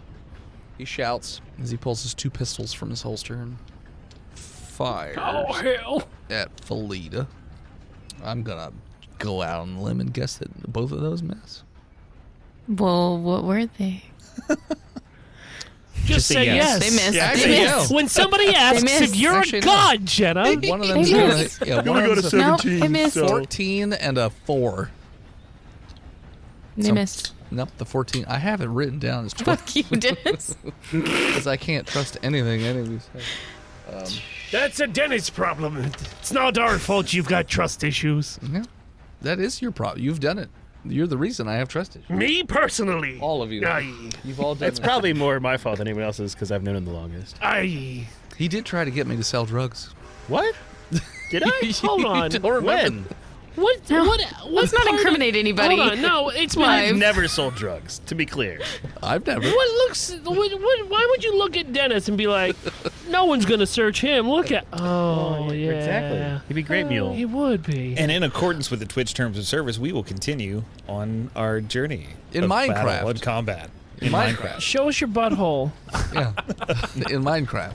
Speaker 2: He shouts as he pulls his 2 pistols from his holster and fires
Speaker 3: Oh, hell.
Speaker 2: at Felita. I'm gonna go out on a limb and guess that both of those miss.
Speaker 6: Well, what were they?
Speaker 3: Just say yes.
Speaker 6: They missed.
Speaker 2: Yeah,
Speaker 6: They
Speaker 2: actually,
Speaker 6: missed.
Speaker 2: no.
Speaker 3: When somebody asks
Speaker 6: missed.
Speaker 3: if you're
Speaker 2: Actually,
Speaker 3: a
Speaker 2: no.
Speaker 3: god, Jenna,
Speaker 2: One of them's
Speaker 6: They
Speaker 2: gonna,
Speaker 6: missed.
Speaker 2: yeah, one of them's a
Speaker 6: No, they missed.
Speaker 2: 14 and a 4.
Speaker 6: They missed.
Speaker 2: Nope, the 14. I have it written down as 12
Speaker 6: Fuck you, Dennis.
Speaker 2: because I can't trust anything any of these say.
Speaker 3: that's a Dennis problem. It's not our fault you've got trust issues.
Speaker 2: Yeah, that is your problem. You've done it. You're the reason I have trust issues.
Speaker 3: Me personally.
Speaker 2: All of you.
Speaker 3: Aye.
Speaker 2: You've all done
Speaker 8: It's
Speaker 2: it.
Speaker 8: probably more my fault than anyone else's because I've known him the longest.
Speaker 3: Aye.
Speaker 2: He did try to get me to sell drugs.
Speaker 8: What? Did I?
Speaker 3: Hold on.
Speaker 2: You don't remember
Speaker 8: When?
Speaker 3: What?
Speaker 6: No,
Speaker 3: What?
Speaker 6: Let's not incriminate anybody.
Speaker 3: Hold on. No, it's
Speaker 6: Why?
Speaker 8: I've never sold drugs, to be clear.
Speaker 2: I've never.
Speaker 3: What looks? Why would you look at Dennis and be like, "No one's gonna search him"? Look at. Oh, yeah.
Speaker 8: Exactly. He'd be great mule.
Speaker 3: He would be.
Speaker 9: And in accordance with the Twitch terms of service, we will continue on our journey
Speaker 2: In
Speaker 9: of
Speaker 2: Minecraft.
Speaker 9: battle and combat. In Minecraft.
Speaker 3: Show us your butthole.
Speaker 2: Yeah. In Minecraft.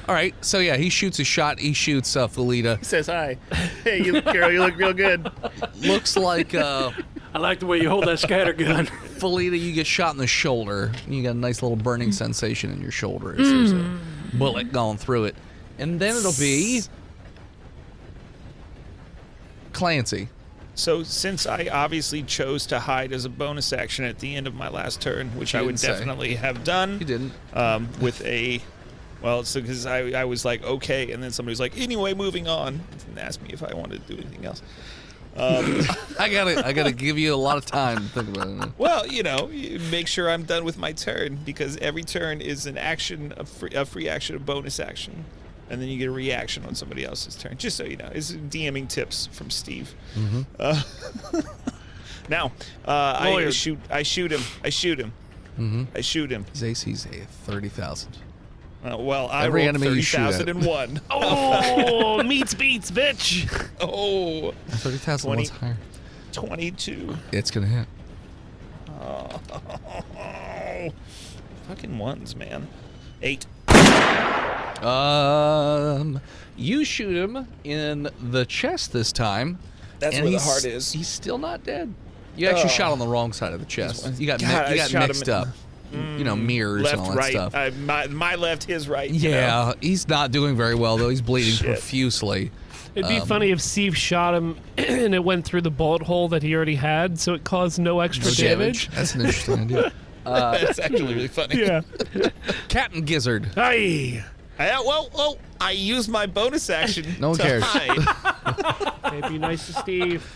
Speaker 2: All right. So yeah, he shoots a shot. He shoots Felita.
Speaker 8: He says hi. Hey, you, Carol, you look real good.
Speaker 2: Looks like
Speaker 5: I like the way you hold that scatter gun.
Speaker 2: Felita, you get shot in the shoulder. You got a nice little burning sensation in your shoulder as there's a bullet going through it. And then it'll be Clancy.
Speaker 9: So since I obviously chose to hide as a bonus action at the end of my last turn, which
Speaker 2: You
Speaker 9: I would
Speaker 2: didn't say.
Speaker 9: definitely have done.
Speaker 2: You didn't.
Speaker 9: With a, well, it's because I was like, okay, and then somebody was like, anyway, moving on, and asked me if I wanted to do anything else.
Speaker 2: I gotta give you a lot of time to think about it.
Speaker 9: Well, you know, make sure I'm done with my turn, because every turn is an action, a free action, a bonus action, and then you get a reaction on somebody else's turn. Just so you know, it's DMing tips from Steve. Now, I shoot him. I shoot him.
Speaker 2: His AC's a 30,000.
Speaker 9: Well, I
Speaker 2: Every
Speaker 9: rolled
Speaker 2: enemy you shoot at.
Speaker 9: 30,001.
Speaker 3: Oh, meets beats, bitch.
Speaker 9: Oh,
Speaker 2: 30,000 was higher.
Speaker 9: 22.
Speaker 2: It's gonna hit.
Speaker 9: Oh, fucking ones, man. 8.
Speaker 2: You shoot him in the chest this time.
Speaker 9: That's
Speaker 2: and
Speaker 9: where the
Speaker 2: he's-
Speaker 9: heart is.
Speaker 2: He's still not dead. You actually shot on the wrong side of the chest. You got
Speaker 9: God, I shot him
Speaker 2: mixed
Speaker 9: in-
Speaker 2: up. You know, mirrors
Speaker 9: Left,
Speaker 2: and all that
Speaker 9: right.
Speaker 2: stuff.
Speaker 9: My left, his right. you know?
Speaker 2: Yeah, he's not doing very well though. He's bleeding
Speaker 9: Shit.
Speaker 2: profusely.
Speaker 3: It'd be funny if Steve shot him and it went through the bullet hole that he already had, so it caused no extra damage.
Speaker 2: That's an interesting idea.
Speaker 9: That's actually really funny.
Speaker 3: Yeah.
Speaker 2: Captain Gizzard.
Speaker 3: Hey.
Speaker 9: Well, I used my bonus action.
Speaker 2: No one
Speaker 9: to
Speaker 2: cares.
Speaker 9: hide
Speaker 3: Hey, be nice to Steve.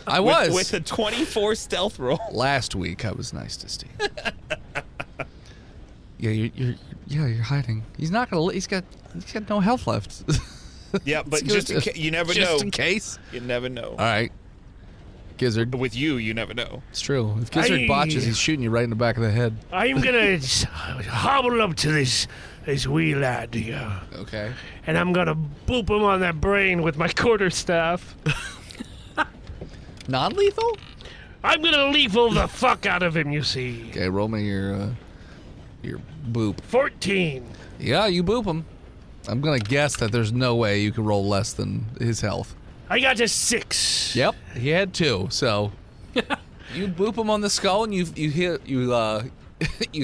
Speaker 2: I was
Speaker 9: with a 24 stealth roll.
Speaker 2: last week. I was nice to Steve. Yeah, you're hiding. He's not gonna. He's got no health left.
Speaker 9: Yeah, but
Speaker 2: It's
Speaker 9: just in
Speaker 2: good.
Speaker 9: you never know.
Speaker 2: Just in case.
Speaker 9: You never know.
Speaker 2: All right, Gizzard.
Speaker 9: With you never know.
Speaker 2: It's true. If Gizzard botches, he's shooting you right in the back of the head.
Speaker 3: I'm gonna hobble up to this wee lad here,
Speaker 2: Okay.
Speaker 3: and I'm gonna boop him on that brain with my quarterstaff.
Speaker 2: Non-lethal?
Speaker 3: I'm gonna lethal the fuck out of him, you see.
Speaker 2: Okay, roll me your boop.
Speaker 3: 14.
Speaker 2: Yeah, you boop him. I'm gonna guess that there's no way you can roll less than his health.
Speaker 3: I got a 6.
Speaker 2: Yep, he had 2. So you boop him on the skull, and you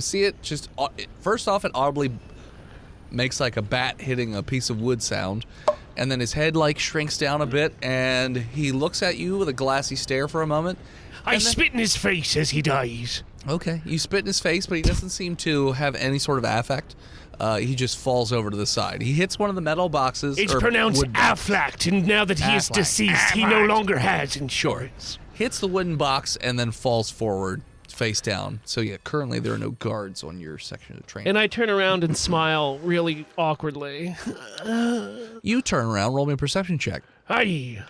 Speaker 2: see it just first off, it audibly makes like a bat hitting a piece of wood sound, and then his head like shrinks down a bit, and he looks at you with a glassy stare for a moment.
Speaker 3: I spit in his face as he dies.
Speaker 2: Okay, you spit in his face, but he doesn't seem to have any sort of affect. He just falls over to the side. He hits one of the metal boxes.
Speaker 3: It's pronounced Affleck, and now that he is deceased, he no longer has insurance.
Speaker 2: Hits the wooden box and then falls forward, face down. So yeah, currently there are no guards on your section of the train.
Speaker 3: And I turn around and smile really awkwardly.
Speaker 2: You turn around, roll me a perception check.
Speaker 3: I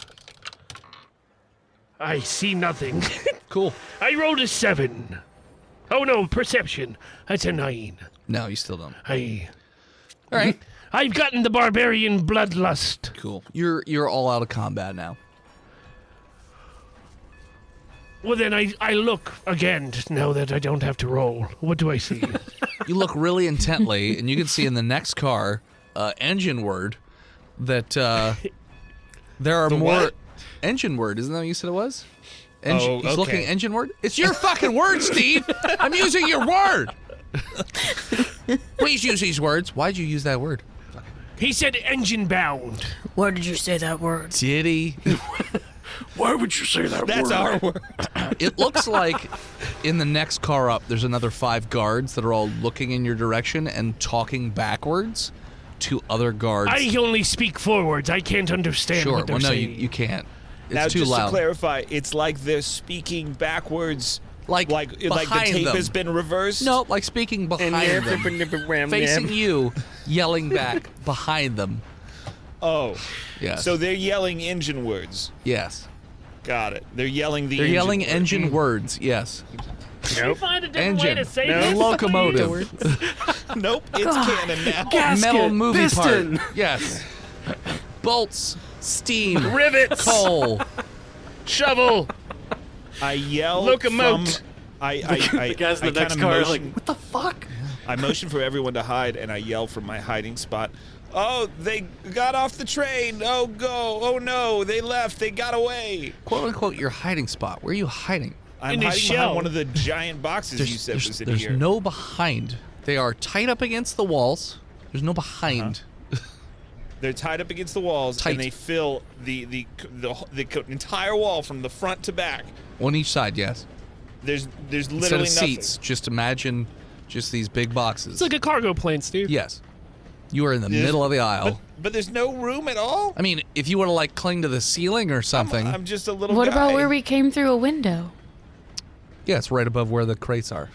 Speaker 3: see nothing.
Speaker 2: Cool.
Speaker 3: I rolled a 7. Oh no, perception. That's a 9.
Speaker 2: No, you still don't. All right.
Speaker 3: I've gotten the barbarian bloodlust.
Speaker 2: Cool. You're all out of combat now.
Speaker 3: Well, then I look again now that I don't have to roll. What do I see?
Speaker 2: You look really intently, and you can see in the next car, engine word, that there are more.
Speaker 9: What?
Speaker 2: Engine word, isn't that what you said it was?
Speaker 9: Oh,
Speaker 2: He's looking
Speaker 9: okay.
Speaker 2: at engine word? It's your fucking word, Steve! I'm using your word! Please use these words. Why'd you use that word?
Speaker 3: He said engine bound.
Speaker 6: Where did you say that word?
Speaker 2: Did he?
Speaker 5: Why would you say that
Speaker 9: That's
Speaker 5: word?
Speaker 9: our word.
Speaker 2: It looks like in the next car up, there's another 5 guards that are all looking in your direction and talking backwards to other guards.
Speaker 3: I only speak forwards. I can't understand
Speaker 2: Sure.
Speaker 3: what they're
Speaker 2: Well, no,
Speaker 3: saying.
Speaker 2: you can't. It's
Speaker 9: Now,
Speaker 2: too
Speaker 9: just
Speaker 2: loud.
Speaker 9: to clarify, it's like they're speaking backwards,
Speaker 2: Like
Speaker 9: the
Speaker 2: behind
Speaker 9: tape
Speaker 2: them.
Speaker 9: has been reversed.
Speaker 2: No, like speaking behind them. Facing you, yelling back behind them.
Speaker 9: Oh,
Speaker 2: Yes.
Speaker 9: so they're yelling engine words.
Speaker 2: Yes.
Speaker 9: Got it. They're yelling the.
Speaker 2: They're yelling
Speaker 9: word.
Speaker 2: engine words, yes.
Speaker 3: Can you find a different way
Speaker 2: Engine.
Speaker 3: to say
Speaker 2: No.
Speaker 3: this?
Speaker 2: Locomotive.
Speaker 9: Nope, it's canon now.
Speaker 5: Gasket,
Speaker 2: Metal movie
Speaker 5: piston.
Speaker 2: part. Yes. Bolts, steam,
Speaker 3: Rivets.
Speaker 2: coal.
Speaker 3: Shovel.
Speaker 9: I yell.
Speaker 3: Locomote.
Speaker 9: From, I
Speaker 5: The guys in the
Speaker 9: I
Speaker 5: next
Speaker 9: kinda
Speaker 5: car are
Speaker 9: motion,
Speaker 5: like, what the fuck?
Speaker 9: I motion for everyone to hide, and I yell from my hiding spot. Oh, they got off the train. Oh, go. Oh, no. They left. They got away.
Speaker 2: Quote unquote, your hiding spot. Where are you hiding?
Speaker 9: I'm
Speaker 3: In a
Speaker 9: hiding
Speaker 3: shell.
Speaker 9: behind one of the giant boxes you said was in
Speaker 2: there's
Speaker 9: here.
Speaker 2: no behind. They are tight up against the walls. There's no behind.
Speaker 9: They're tied up against the walls,
Speaker 2: Tight.
Speaker 9: and they fill the entire wall from the front to back.
Speaker 2: On each side, yes.
Speaker 9: There's literally
Speaker 2: Instead of
Speaker 9: nothing.
Speaker 2: seats, just imagine just these big boxes.
Speaker 3: It's like a cargo plane, Steve.
Speaker 2: Yes. You are in the
Speaker 9: There's-
Speaker 2: middle of the aisle.
Speaker 9: But there's no room at all.
Speaker 2: I mean, if you want to like cling to the ceiling or something,
Speaker 9: I'm just a little
Speaker 6: What
Speaker 9: guy.
Speaker 6: about where we came through a window?
Speaker 2: yeah, it's right above where the crates are.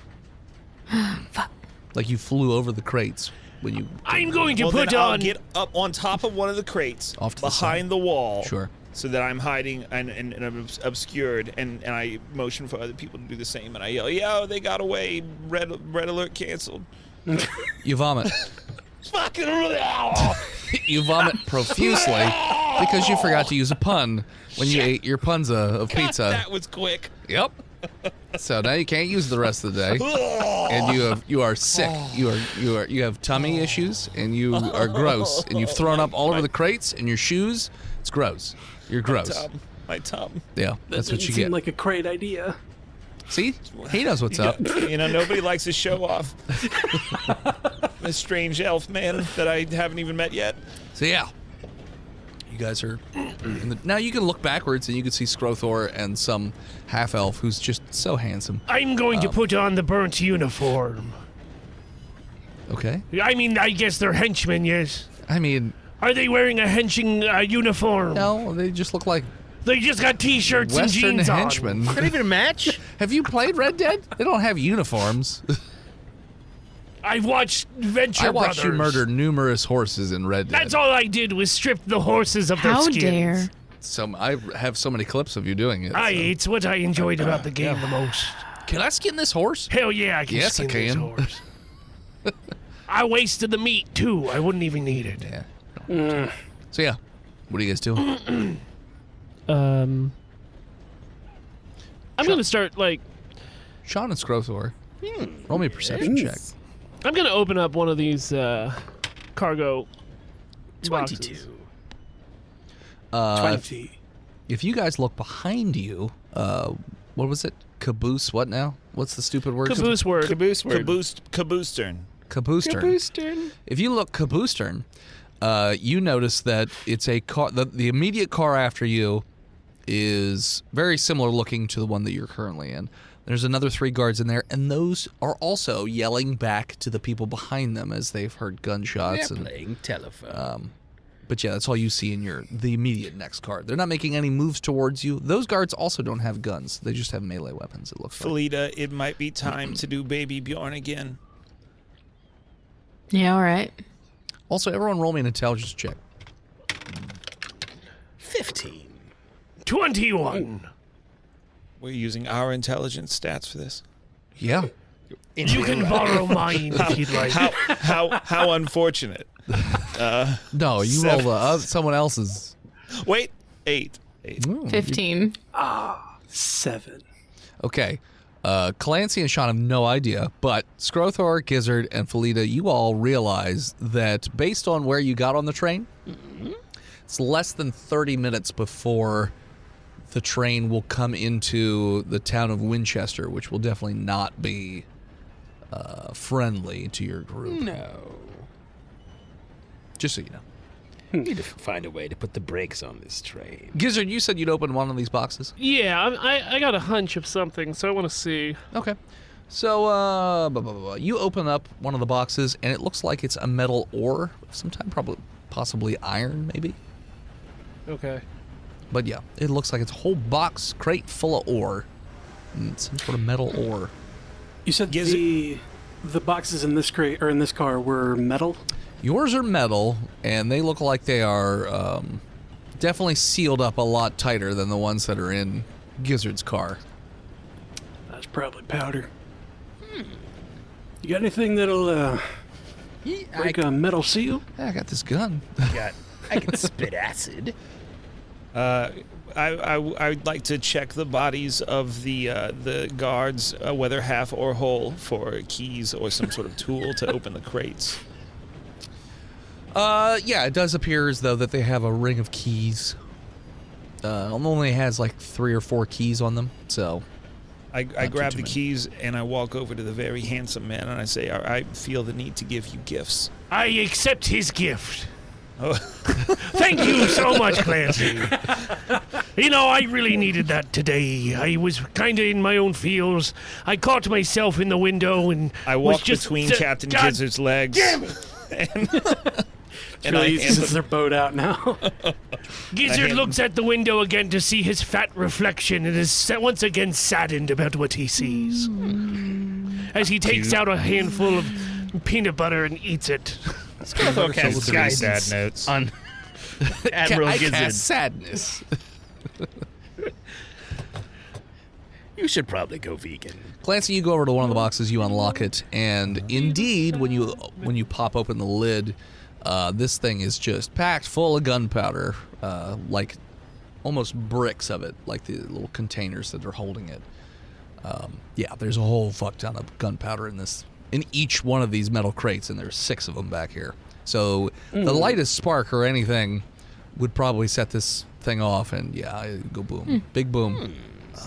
Speaker 6: Fuck.
Speaker 2: Like you flew over the crates when you.
Speaker 3: I'm going to
Speaker 9: Well,
Speaker 3: put
Speaker 9: then I'll
Speaker 3: on.
Speaker 9: get up on top of one of the crates
Speaker 2: Off to the
Speaker 9: behind
Speaker 2: side.
Speaker 9: the wall.
Speaker 2: Sure.
Speaker 9: So that I'm hiding and I'm obscured, and I motion for other people to do the same, and I yell, "Yo, they got away! Red alert canceled!"
Speaker 2: You vomit.
Speaker 9: Fucking
Speaker 2: You vomit profusely because you forgot to use a pun when you ate your punza of pizza.
Speaker 9: That was quick.
Speaker 2: Yep. So now you can't use the rest of the day, and you are sick. You have tummy issues, and you are gross, and you've thrown up all over the crates and your shoes. It's gross. You're gross.
Speaker 9: My tum.
Speaker 2: Yeah, that's what you
Speaker 5: Seemed
Speaker 2: get.
Speaker 5: like a great idea.
Speaker 2: See, he knows what's up.
Speaker 9: You know, nobody likes to show off. This strange elf man that I haven't even met yet.
Speaker 2: So yeah, you guys are. Now you can look backwards and you can see Skrothor and some half elf who's just so handsome.
Speaker 3: I'm going to put on the burnt uniform.
Speaker 2: Okay.
Speaker 3: I mean, I guess they're henchmen, yes.
Speaker 2: I mean,
Speaker 3: Are they wearing a henching uniform?
Speaker 2: no, they just look like
Speaker 3: They just got T-shirts and
Speaker 2: Western
Speaker 3: jeans
Speaker 2: henchmen.
Speaker 8: Not even a match?
Speaker 2: Have you played Red Dead? They don't have uniforms.
Speaker 3: on. I've watched Venture
Speaker 2: I watched you
Speaker 3: Brothers.
Speaker 2: murder numerous horses in Red Dead.
Speaker 3: That's all I did was strip the horses of their
Speaker 6: How
Speaker 3: skins.
Speaker 6: dare.
Speaker 2: I have so many clips of you doing it.
Speaker 3: It's what I enjoyed about the game the most.
Speaker 2: Can I skin this horse?
Speaker 3: Hell yeah, I can
Speaker 2: Yes, I
Speaker 3: skin this
Speaker 2: can.
Speaker 3: horse. I wasted the meat too. I wouldn't even eat it.
Speaker 2: Yeah. So yeah, what are you guys doing?
Speaker 3: I'm gonna start like
Speaker 2: Sean and Skrothor, roll me a perception check.
Speaker 3: I'm gonna open up one of these cargo
Speaker 8: 22.
Speaker 3: boxes.
Speaker 5: 20.
Speaker 2: If you guys look behind you, what was it? Caboose? What now? What's the stupid word?
Speaker 3: Caboose word.
Speaker 8: Caboose word.
Speaker 9: Caboostern.
Speaker 2: Caboostern. If you look caboostern, you notice that it's a car. The immediate car after you is very similar looking to the one that you're currently in. There's another 3 guards in there, and those are also yelling back to the people behind them as they've heard gunshots.
Speaker 4: They're playing telephone.
Speaker 2: But yeah, that's all you see in the immediate next car. They're not making any moves towards you. Those guards also don't have guns. They just have melee weapons, it looks like.
Speaker 9: Felita, it might be time to do Baby Bjorn again.
Speaker 6: Yeah, all right.
Speaker 2: Also, everyone roll me an intelligence check.
Speaker 4: 15.
Speaker 3: 21.
Speaker 9: We're using our intelligence stats for this.
Speaker 2: Yeah.
Speaker 3: You can borrow mine if you'd like.
Speaker 9: How unfortunate.
Speaker 2: No, you
Speaker 9: 7.
Speaker 2: roll someone else's.
Speaker 9: Wait, 8.
Speaker 6: 15.
Speaker 5: 7.
Speaker 2: Okay. Clancy and Sean have no idea, but Skrothor, Gizzard, and Felita, you all realize that based on where you got on the train, it's less than 30 minutes before the train will come into the town of Winchester, which will definitely not be friendly to your group.
Speaker 4: No.
Speaker 2: Just so you know.
Speaker 4: We need to find a way to put the brakes on this train.
Speaker 2: Gizzard, you said you'd open one of these boxes.
Speaker 3: Yeah, I got a hunch of something, so I want to see.
Speaker 2: Okay. So, you open up one of the boxes, and it looks like it's a metal ore of some type, possibly iron, maybe.
Speaker 3: Okay.
Speaker 2: But yeah, it looks like it's a whole box crate full of ore. And some sort of metal ore.
Speaker 5: You said the boxes in this crate or in this car were metal?
Speaker 2: Yours are metal, and they look like they are definitely sealed up a lot tighter than the ones that are in Gizzard's car.
Speaker 5: That's probably powder. You got anything that'll break a metal seal?
Speaker 2: Yeah, I got this gun.
Speaker 4: I can spit acid.
Speaker 9: I'd like to check the bodies of the guards, whether half or whole, for keys or some sort of tool to open the crates.
Speaker 2: Yeah, it does appear as though that they have a ring of keys. Only has like 3 or 4 keys on them, so...
Speaker 9: I grab the keys and I walk over to the very handsome man and I say, I feel the need to give you gifts.
Speaker 3: I accept his gift.
Speaker 9: Oh.
Speaker 3: Thank you so much, Clancy. You know, I really needed that today. I was kind of in my own feels. I caught myself in the window and
Speaker 9: I walked between Captain Gizzard's legs.
Speaker 3: Damn it!
Speaker 5: It's really easy since they're bowed out now.
Speaker 3: Gizzard looks at the window again to see his fat reflection and is once again saddened about what he sees. As he takes out a handful of peanut butter and eats it.
Speaker 7: Skrothor casts guidance
Speaker 8: notes
Speaker 7: on
Speaker 8: Admiral
Speaker 2: I
Speaker 8: Gizzard.
Speaker 2: cast sadness.
Speaker 4: You should probably go vegan.
Speaker 2: Clancy, you go over to one of the boxes, you unlock it, and indeed, when you pop open the lid, this thing is just packed full of gunpowder, like almost bricks of it, like the little containers that are holding it. Yeah, there's a whole fuck ton of gunpowder in each one of these metal crates, and there's 6 of them back here. So the lightest spark or anything would probably set this thing off, and yeah, go boom, big boom.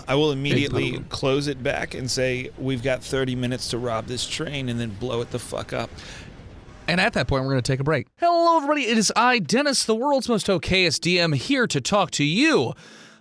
Speaker 9: I will immediately close it back and say, we've got 30 minutes to rob this train and then blow it the fuck up.
Speaker 2: And at that point, we're going to take a break. Hello, everybody. It is I, Dennis, the world's most okayest DM, here to talk to you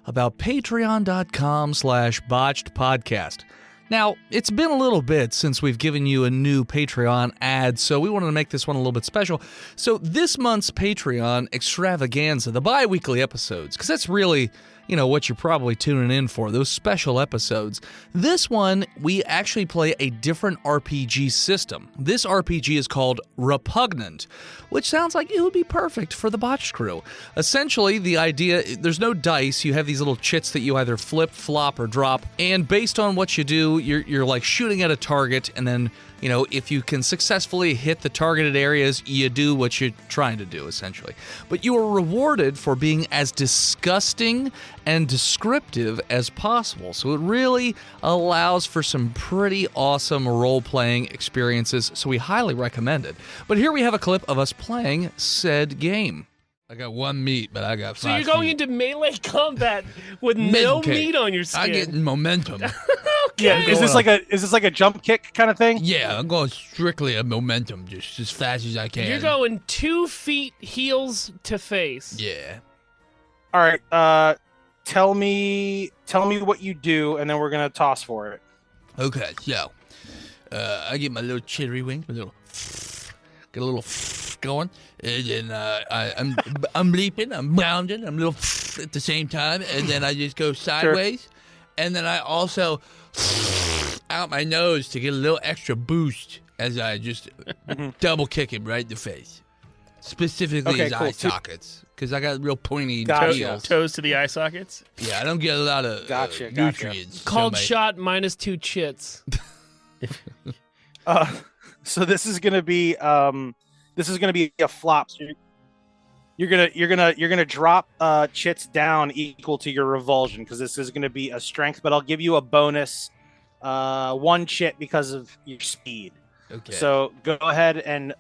Speaker 2: about patreon.com/botched podcast. Now, it's been a little bit since we've given you a new Patreon ad, so we wanted to make this one a little bit special. So this month's Patreon extravaganza, the bi-weekly episodes, because that's really, what you're probably tuning in for, those special episodes. This one, we actually play a different RPG system. This RPG is called Repugnant, which sounds like it would be perfect for the Botched crew. Essentially, the idea, there's no dice. You have these little chits that you either flip, flop, or drop, and based on what you do, you're like shooting at a target, and then if you can successfully hit the targeted areas, you do what you're trying to do, essentially. But you are rewarded for being as disgusting and descriptive as possible. So it really allows for some pretty awesome role-playing experiences, so we highly recommend it. But here we have a clip of us playing said game. I got 1 meat, but I got 5
Speaker 3: So you're going into melee combat with no meat on your skin.
Speaker 2: I get momentum.
Speaker 10: Yeah, is this like a jump kick kind of thing?
Speaker 11: Yeah, I'm going strictly a momentum, just as fast as I can.
Speaker 3: You're going 2 feet heels to face.
Speaker 11: Yeah.
Speaker 10: All right. Tell me what you do, and then we're gonna toss for it.
Speaker 11: Okay, so I get my little chittery wings, get a little going, and then I'm leaping, I'm bounding, I'm a little at the same time, and then I just go sideways, and then I also out my nose to get a little extra boost as I just double kick him right in the face, specifically his eye sockets. Because I got real pointy heels.
Speaker 8: Toes to the eye sockets?
Speaker 11: Yeah, I don't get a lot of nutrients.
Speaker 3: Called shot minus 2 chits.
Speaker 10: So this is gonna be a flop. So you're gonna drop chits down equal to your revulsion because this is gonna be a strength, but I'll give you a bonus 1 chit because of your speed.
Speaker 11: Okay.
Speaker 10: So go ahead and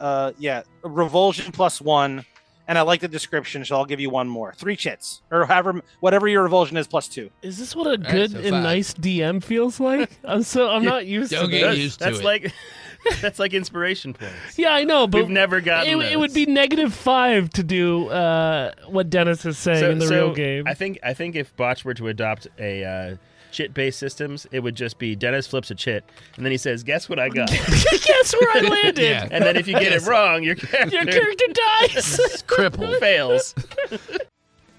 Speaker 10: revulsion +1. And I like the description, so I'll give you 1 more. 3 chits. Or whatever your revulsion is +2.
Speaker 3: Is this what a good and nice DM feels like? I'm not used to
Speaker 11: Don't get used to it.
Speaker 8: That's like inspiration points.
Speaker 3: Yeah, I know, but
Speaker 8: we've never gotten
Speaker 3: it would be -5 to do what Dennis is saying in the real game.
Speaker 8: I think if Botch were to adopt a chit-based systems, it would just be Dennis flips a chit, and then he says, "Guess what I got?"
Speaker 3: Guess where I landed?
Speaker 11: Yeah.
Speaker 8: And then if you get it wrong, your
Speaker 3: character dies.
Speaker 11: Crippled.
Speaker 8: Fails.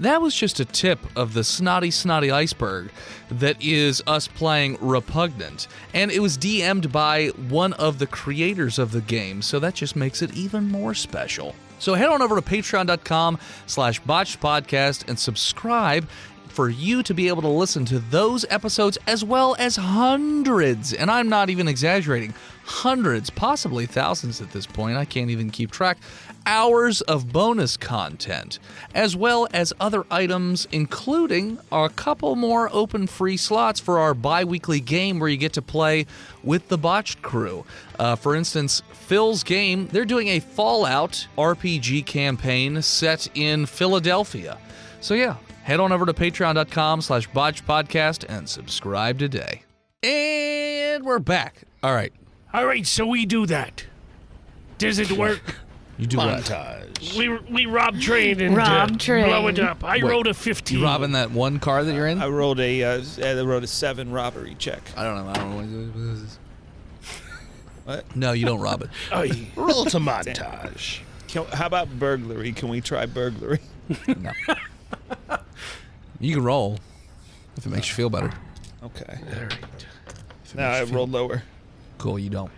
Speaker 2: That was just a tip of the snotty iceberg that is us playing Repugnant. And it was DM'd by one of the creators of the game, so that just makes it even more special. So head on over to patreon.com/botchedpodcast and subscribe for you to be able to listen to those episodes as well as hundreds, and I'm not even exaggerating, hundreds, possibly thousands at this point, I can't even keep track, hours of bonus content, as well as other items, including a couple more open free slots for our bi-weekly game where you get to play with the Botched crew. For instance, Phil's game, they're doing a Fallout RPG campaign set in Philadelphia. So yeah, head on over to patreon.com/botchedpodcast and subscribe today. And we're back. All right,
Speaker 3: so we do that. Does it work?
Speaker 2: You do
Speaker 8: Montage.
Speaker 3: We rob train and blow it up. I rolled a 15.
Speaker 2: You robbing that one car that you're in?
Speaker 9: I rolled a 7 robbery check.
Speaker 2: I don't know what is this.
Speaker 9: What?
Speaker 2: No, you don't rob it.
Speaker 8: Roll to montage.
Speaker 9: How about burglary? Can we try burglary?
Speaker 2: No. You can roll if it makes you feel better.
Speaker 9: Okay. All right. Now I rolled lower.
Speaker 2: Cool. You don't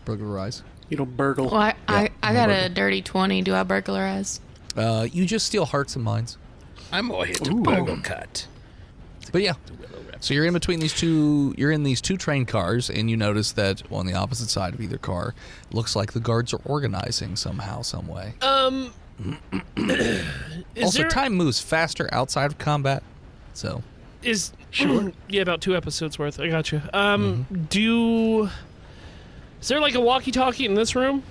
Speaker 2: burglarize.
Speaker 5: You don't burgle.
Speaker 6: Well, I got a dirty 20. Do I burglarize?
Speaker 2: You just steal hearts and minds.
Speaker 4: I'm more here to burgle cut.
Speaker 2: But yeah. So you're in between these two. You're in these 2 train cars, and you notice that on the opposite side of either car, looks like the guards are organizing somehow, some way. Also, time moves faster outside of combat, so
Speaker 3: is yeah, about 2 episodes worth. I got you. Is there like a walkie-talkie in this room?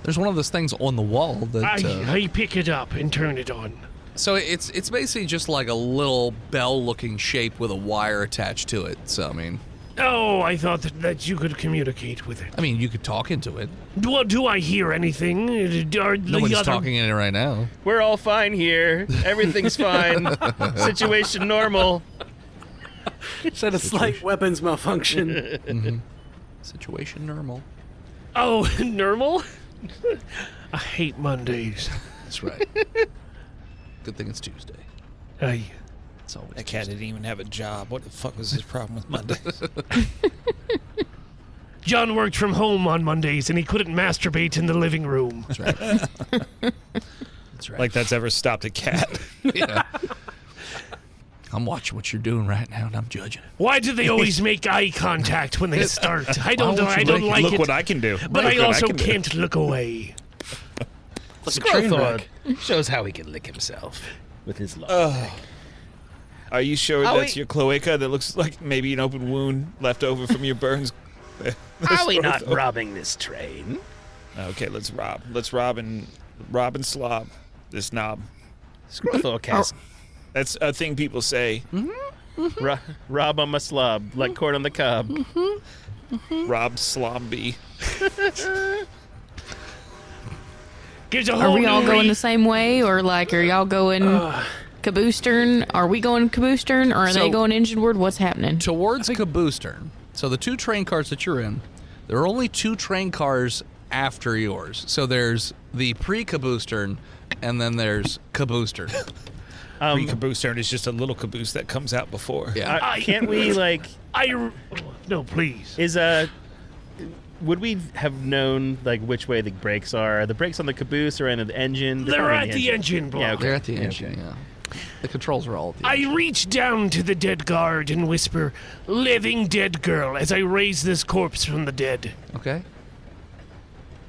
Speaker 2: There's one of those things on the wall that
Speaker 3: I pick it up and turn it on.
Speaker 2: So it's basically just like a little bell-looking shape with a wire attached to it. So I mean,
Speaker 3: oh, I thought that you could communicate with it.
Speaker 2: I mean, you could talk into it.
Speaker 3: Do I hear anything?
Speaker 2: Nobody's talking in it right now.
Speaker 8: We're all fine here. Everything's fine. Situation normal.
Speaker 5: Said a slight weapons malfunction.
Speaker 2: Mm-hmm. Situation normal.
Speaker 3: Oh, normal? I hate Mondays.
Speaker 2: That's right. Good thing it's Tuesday. It's always
Speaker 9: That cat didn't even have a job. What the fuck was his problem with Mondays?
Speaker 3: John worked from home on Mondays, and he couldn't masturbate in the living room.
Speaker 2: That's right. That's right.
Speaker 9: Like that's ever stopped a cat.
Speaker 2: Yeah. I'm watching what you're doing right now, and I'm judging it.
Speaker 3: Why do they always make eye contact when they start? I don't like
Speaker 9: Look
Speaker 3: it.
Speaker 9: what I can do.
Speaker 3: But I also can't look away.
Speaker 4: Skrothor shows how he can lick himself with his love.
Speaker 9: Are you sure that's your cloaca that looks like maybe an open wound left over from your burns?
Speaker 4: Are we not robbing this train?
Speaker 9: Okay, let's rob. Let's rob and slob this knob.
Speaker 4: Skrothor cast.
Speaker 9: That's a thing people say.
Speaker 3: Mm-hmm.
Speaker 8: Rob on my slob, like corn on the cob.
Speaker 9: Rob Slomby.
Speaker 6: Are we all going the same way, or like, are y'all going Caboostern? Are we going Caboostern, or are they going Engineward? What's happening?
Speaker 2: Towards Caboostern. So the 2 train cars that you're in, there are only 2 train cars after yours. So there's the pre-Caboostern, and then there's Caboostern.
Speaker 9: Pre-Caboostern is just a little caboose that comes out before.
Speaker 2: Yeah.
Speaker 8: Can't we like?
Speaker 3: No, please.
Speaker 8: Would we have known like which way the brakes are? Are the brakes on the caboose or in the engine?
Speaker 3: They're at the engine block.
Speaker 8: Yeah, okay.
Speaker 2: They're at the engine, yeah. The controls are all at the engine.
Speaker 3: I reach down to the dead guard and whisper, "Living dead girl," as I raise this corpse from the dead.
Speaker 2: Okay.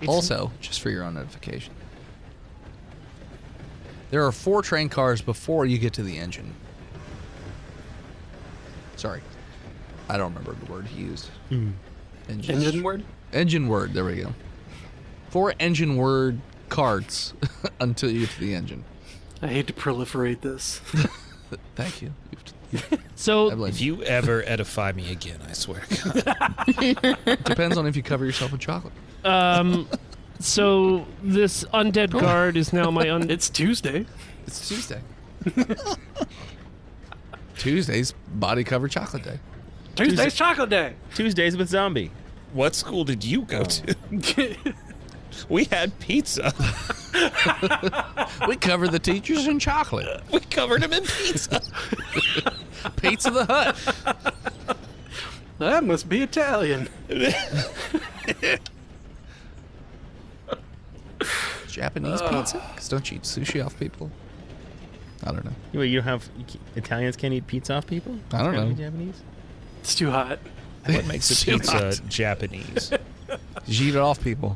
Speaker 2: Also, just for your own notification, there are 4 train cars before you get to the engine. Sorry. I don't remember the word he used.
Speaker 5: Engine word?
Speaker 2: Engine word, there we go. 4 engine word cards until you get to the engine.
Speaker 5: I hate to proliferate this.
Speaker 2: Thank you.
Speaker 3: So,
Speaker 9: if you ever edify me again, I swear to God.
Speaker 2: Depends on if you cover yourself with chocolate.
Speaker 3: So this undead guard is now my
Speaker 5: It's Tuesday.
Speaker 2: It's Tuesday. Tuesday's body cover chocolate day.
Speaker 5: Tuesday's chocolate day.
Speaker 8: Tuesdays with zombie.
Speaker 9: What school did you go to? We had pizza.
Speaker 2: We covered the teachers in chocolate.
Speaker 9: We covered them in pizza.
Speaker 2: Pizza the Hut.
Speaker 5: That must be Italian.
Speaker 2: Japanese pizza? Because don't you eat sushi off people? I don't know.
Speaker 8: Wait, Italians can't eat pizza off people?
Speaker 2: I don't know.
Speaker 8: Japanese?
Speaker 5: It's too hot.
Speaker 9: What makes a pizza Japanese?
Speaker 2: You eat it off people.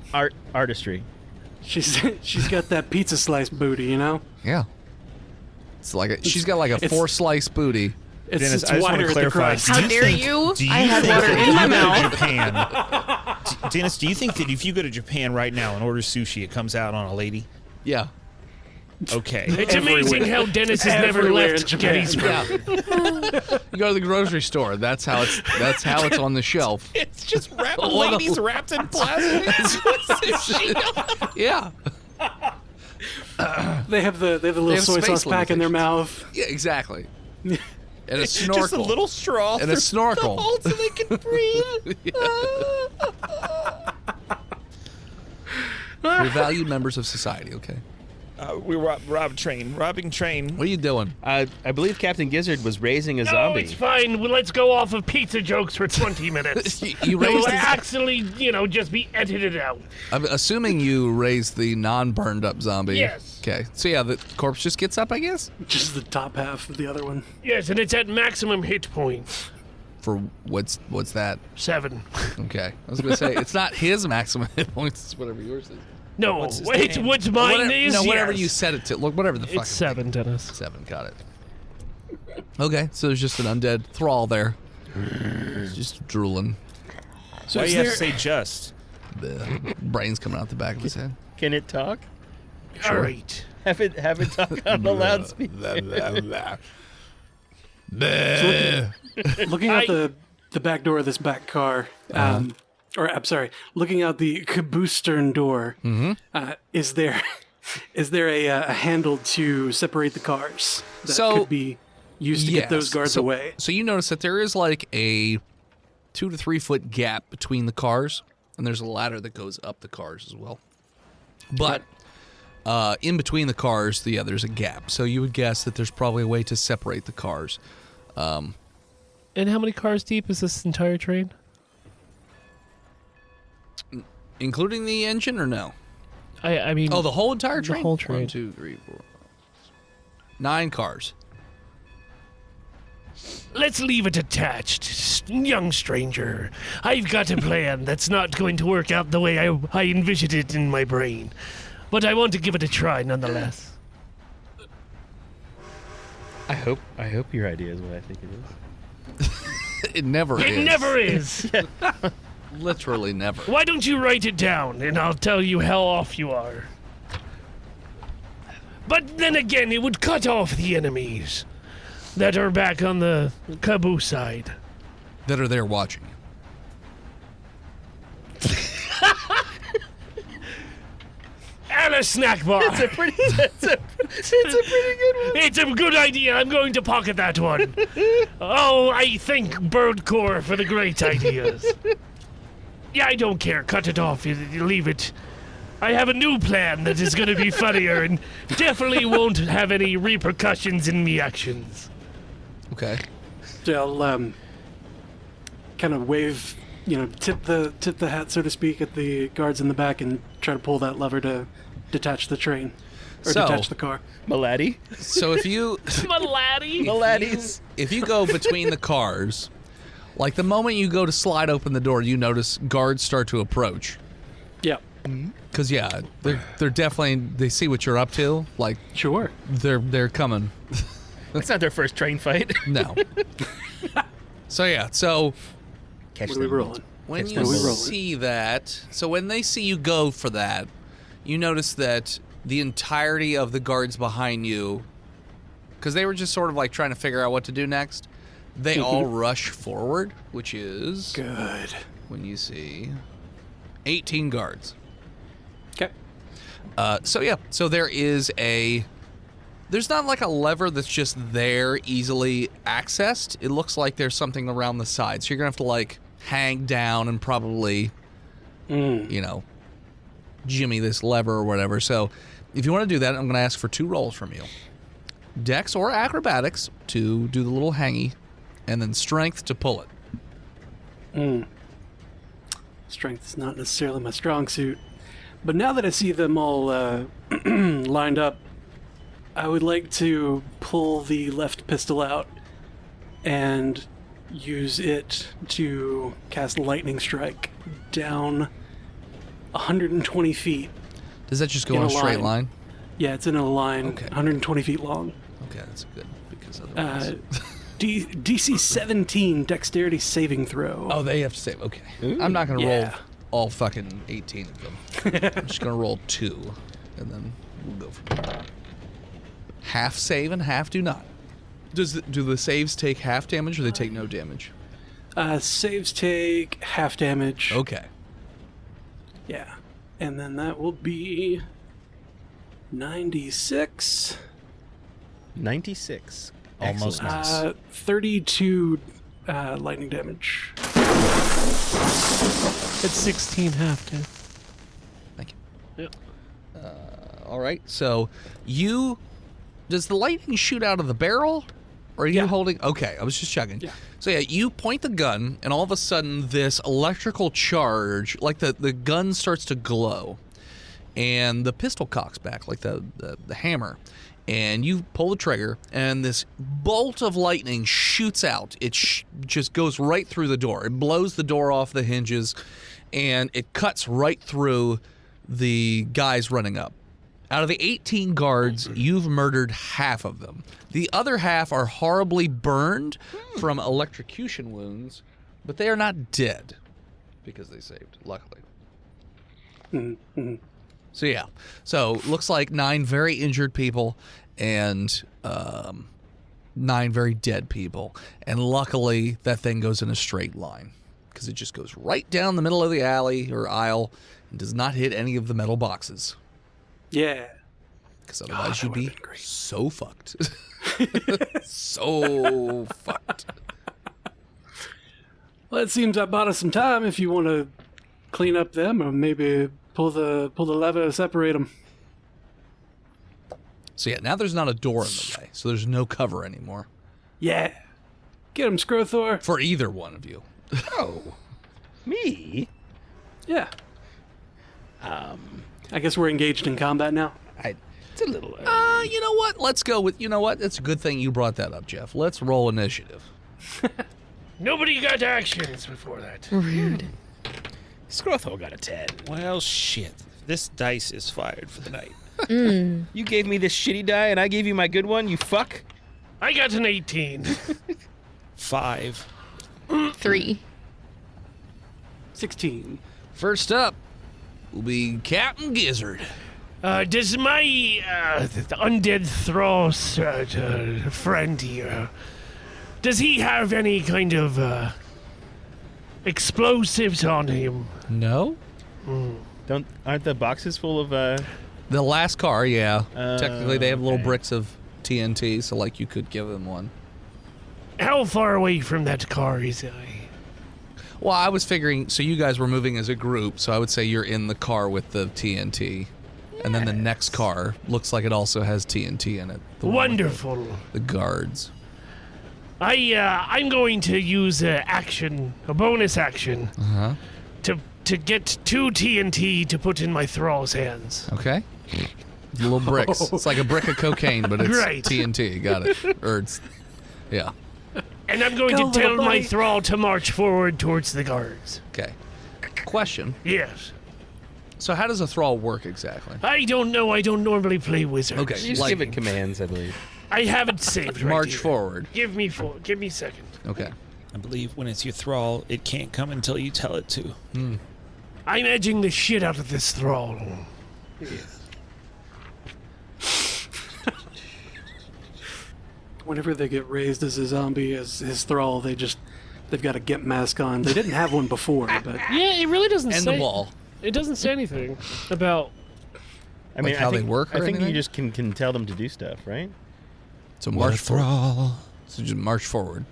Speaker 8: Artistry.
Speaker 5: She's got that pizza slice booty, you know?
Speaker 2: Yeah. It's like she's got like a 4-slice booty.
Speaker 9: Dennis,
Speaker 5: It's
Speaker 9: I just want
Speaker 5: wider
Speaker 9: to
Speaker 5: at the
Speaker 9: clarify.
Speaker 5: crust.
Speaker 6: How dare you? I had water in my mouth.
Speaker 9: Japan, Dennis, do you think that if you go to Japan right now and order sushi, it comes out on a lady?
Speaker 2: Yeah.
Speaker 9: Okay.
Speaker 3: It's amazing how Dennis has never
Speaker 5: Everywhere
Speaker 3: left
Speaker 5: in Japan.
Speaker 3: Gettysburg.
Speaker 2: You go to the grocery store. That's how it's on the shelf.
Speaker 9: It's just ladies wrapped in plastic.
Speaker 2: Yeah.
Speaker 5: They have the little
Speaker 2: have
Speaker 5: soy
Speaker 2: space
Speaker 5: sauce pack in their mouth.
Speaker 2: Yeah, exactly. And a snorkel.
Speaker 9: Just a little straw.
Speaker 2: And a snorkel.
Speaker 9: The hole so they can breathe.
Speaker 2: We're valued members of society, okay?
Speaker 9: We robbing train.
Speaker 2: What are you doing?
Speaker 8: I believe Captain Gizzard was raising a
Speaker 3: No,
Speaker 8: zombie.
Speaker 3: it's fine. Well, let's go off of pizza jokes for 20 minutes.
Speaker 2: You raised
Speaker 3: It'll
Speaker 2: the-
Speaker 3: actually, just be edited out.
Speaker 2: I'm assuming you raised the non-burned up zombie.
Speaker 3: Yes.
Speaker 2: Okay. So yeah, the corpse just gets up, I guess?
Speaker 5: Just the top half of the other one.
Speaker 3: Yes, and it's at maximum hit points.
Speaker 2: For what's that?
Speaker 3: 7.
Speaker 2: Okay. I was going to say, it's not his maximum hit points, it's whatever yours is.
Speaker 3: No,
Speaker 9: What's his
Speaker 3: wait,
Speaker 9: name?
Speaker 3: what's mine
Speaker 2: Whatever,
Speaker 3: is?
Speaker 2: no, whatever
Speaker 3: yes.
Speaker 2: you set it to. Look, whatever the fuck.
Speaker 3: It's 7, Dennis.
Speaker 2: 7, got it. Okay, so there's just an undead thrall there. Just drooling.
Speaker 5: So
Speaker 9: Why
Speaker 5: is
Speaker 9: do you have
Speaker 5: there,
Speaker 9: to say just?
Speaker 2: The brains coming out the back of his head.
Speaker 8: Can it talk?
Speaker 3: All right.
Speaker 8: Have it talk on the loudspeaker.
Speaker 5: looking out the back door of this back car, or I'm sorry, looking out the caboostern door, is there a handle to separate the cars that could be used to get those guards away?
Speaker 2: So you notice that there is like a 2 to 3 foot gap between the cars, and there's a ladder that goes up the cars as well. But in between the cars, there's a gap. So you would guess that there's probably a way to separate the cars.
Speaker 3: And how many cars deep is this entire train?
Speaker 2: Including the engine or no?
Speaker 3: I mean...
Speaker 2: Oh, the whole entire train?
Speaker 3: The whole train.
Speaker 2: 1, 2, 3, 4. 9 cars.
Speaker 3: Let's leave it attached, young stranger. I've got a plan that's not going to work out the way I envisioned it in my brain. But I want to give it a try nonetheless.
Speaker 8: I hope your idea is what I think it is.
Speaker 2: It never is.
Speaker 3: It never is.
Speaker 2: Literally never.
Speaker 3: Why don't you write it down, and I'll tell you how off you are. But then again, it would cut off the enemies. that are back on the caboose side.
Speaker 2: That are there watching.
Speaker 3: And a snack bar.
Speaker 8: It's a pretty good one.
Speaker 3: It's a good idea. I'm going to pocket that one. Oh, I thank Birdcore for the great ideas. Yeah, I don't care. Cut it off. You leave it. I have a new plan that is going to be funnier and definitely won't have any repercussions in me actions.
Speaker 2: Okay.
Speaker 5: So I'll kind of wave, tip the hat, so to speak, at the guards in the back and try to pull that lever to detach the train. Or detach the car.
Speaker 8: Maladdie.
Speaker 2: So if you...
Speaker 8: Maladdies.
Speaker 2: If you go between the cars, like the moment you go to slide open the door, you notice guards start to approach.
Speaker 5: Yeah.
Speaker 2: Because, yeah, they're definitely... They see what you're up to. Like...
Speaker 5: Sure.
Speaker 2: They're coming.
Speaker 8: That's not their first train fight.
Speaker 2: No. So, yeah, so...
Speaker 5: What are we rolling?
Speaker 2: When you see that, so when they see you go for that, you notice that the entirety of the guards behind you, because they were just sort of like trying to figure out what to do next, they all rush forward, which is...
Speaker 5: Good.
Speaker 2: When you see 18 guards.
Speaker 5: Okay.
Speaker 2: So there is there's not like a lever that's just there easily accessed. It looks like there's something around the side. So you're going to have to like hang down and probably, jimmy this lever or whatever. So if you want to do that, I'm going to ask for 2 rolls from you. Dex or acrobatics to do the little hangy, and then strength to pull it.
Speaker 5: Strength is not necessarily my strong suit. But now that I see them all lined up, I would like to pull the left pistol out and use it to cast Lightning Strike down 120 feet.
Speaker 2: Does that just go in a straight line?
Speaker 5: Yeah, it's in a line,
Speaker 2: Okay.
Speaker 5: 120 feet long.
Speaker 2: Okay, that's good, because otherwise...
Speaker 5: DC 17 Dexterity saving throw.
Speaker 2: Oh, they have to save. Okay. I'm not going to roll all fucking 18 of them. I'm just going to roll 2, and then we'll go from there. Half save and half do not. Do the saves take half damage, or they take no damage?
Speaker 5: Saves take half damage.
Speaker 2: Okay.
Speaker 5: Yeah. And then that will be 96.
Speaker 8: 96.
Speaker 7: Almost nice.
Speaker 5: 32 lightning damage.
Speaker 3: It's 16 half damage.
Speaker 2: Thank you.
Speaker 3: Yep.
Speaker 2: All right, so does the lightning shoot out of the barrel? Or are you holding... Okay, I was just checking.
Speaker 5: Yeah.
Speaker 2: So yeah, you point the gun, and all of a sudden this electrical charge, like the gun starts to glow, and the pistol cocks back, like the hammer, and you pull the trigger, and this bolt of lightning shoots out. It just goes right through the door. It blows the door off the hinges, and it cuts right through the guys running up. Out of the 18 guards, you've murdered half of them. The other half are horribly burned from electrocution wounds, but they are not dead because they saved, luckily. So yeah, so looks like 9 very injured people and 9 very dead people. And luckily, that thing goes in a straight line because it just goes right down the middle of the alley or aisle and does not hit any of the metal boxes.
Speaker 5: Yeah.
Speaker 2: Because otherwise you'd be so fucked. So fucked.
Speaker 5: Well, it seems I bought us some time if you want to clean up them or maybe pull the lever to separate them.
Speaker 2: So yeah, now there's not a door in the way, so there's no cover anymore.
Speaker 5: Yeah. Get him, Skrothor.
Speaker 2: For either one of you.
Speaker 8: Oh. Me?
Speaker 5: Yeah. I guess we're engaged in combat now.
Speaker 8: It's a little early.
Speaker 2: You know what? Let's go with, it's a good thing you brought that up, Jeff. Let's roll initiative.
Speaker 3: Nobody got actions before that.
Speaker 6: Rude.
Speaker 8: Skrothor got a 10.
Speaker 9: Well, shit. This dice is fired for the night.
Speaker 8: You gave me this shitty die and I gave you my good one, you fuck?
Speaker 3: I got an 18.
Speaker 9: 5.
Speaker 6: 3.
Speaker 5: 16.
Speaker 2: First up will be Captain Gizzard.
Speaker 3: Does my undead thrall friend here, does he have any kind of explosives on him?
Speaker 2: No?
Speaker 8: Aren't the boxes full of
Speaker 2: The last car, yeah. Technically, they have little
Speaker 8: okay.
Speaker 2: bricks of TNT, so like you could give them one.
Speaker 3: How far away from that car is I?
Speaker 2: Well, I was figuring, so you guys were moving as a group, so I would say you're in the car with the TNT. And then the next car looks like it also has TNT in it. The one with
Speaker 3: Wonderful.
Speaker 2: the guards.
Speaker 3: I'm going to use a bonus action,
Speaker 2: Uh-huh.
Speaker 3: to get 2 TNT to put in my thrall's hands.
Speaker 2: Okay. Little bricks. It's like a brick of cocaine, but it's
Speaker 3: Great.
Speaker 2: TNT. Got it. Or it's, yeah.
Speaker 3: And I'm going
Speaker 5: Go,
Speaker 3: to tell
Speaker 5: little
Speaker 3: my
Speaker 5: buddy.
Speaker 3: thrall to march forward towards the guards.
Speaker 2: Okay. Question.
Speaker 3: Yes.
Speaker 2: So how does a thrall work exactly?
Speaker 3: I don't know. I don't normally play wizards.
Speaker 2: Okay.
Speaker 8: You just give it commands, I believe.
Speaker 3: I have it saved right
Speaker 2: March
Speaker 3: here.
Speaker 2: forward.
Speaker 3: Give me a second.
Speaker 2: Okay.
Speaker 9: I believe when it's your thrall, it can't come until you tell it to.
Speaker 3: I'm edging the shit out of this thrall.
Speaker 5: Whenever they get raised as a zombie, as his thrall, they've got a Gimp mask on. They didn't have one before, but
Speaker 3: Yeah, it really doesn't
Speaker 2: And
Speaker 3: say.
Speaker 2: the wall.
Speaker 3: It doesn't say anything about.
Speaker 8: I mean,
Speaker 2: Like how
Speaker 8: I think,
Speaker 2: they work or
Speaker 8: I think you
Speaker 2: anything?
Speaker 8: just can tell them to do stuff, right?
Speaker 2: So march forward. So just march forward.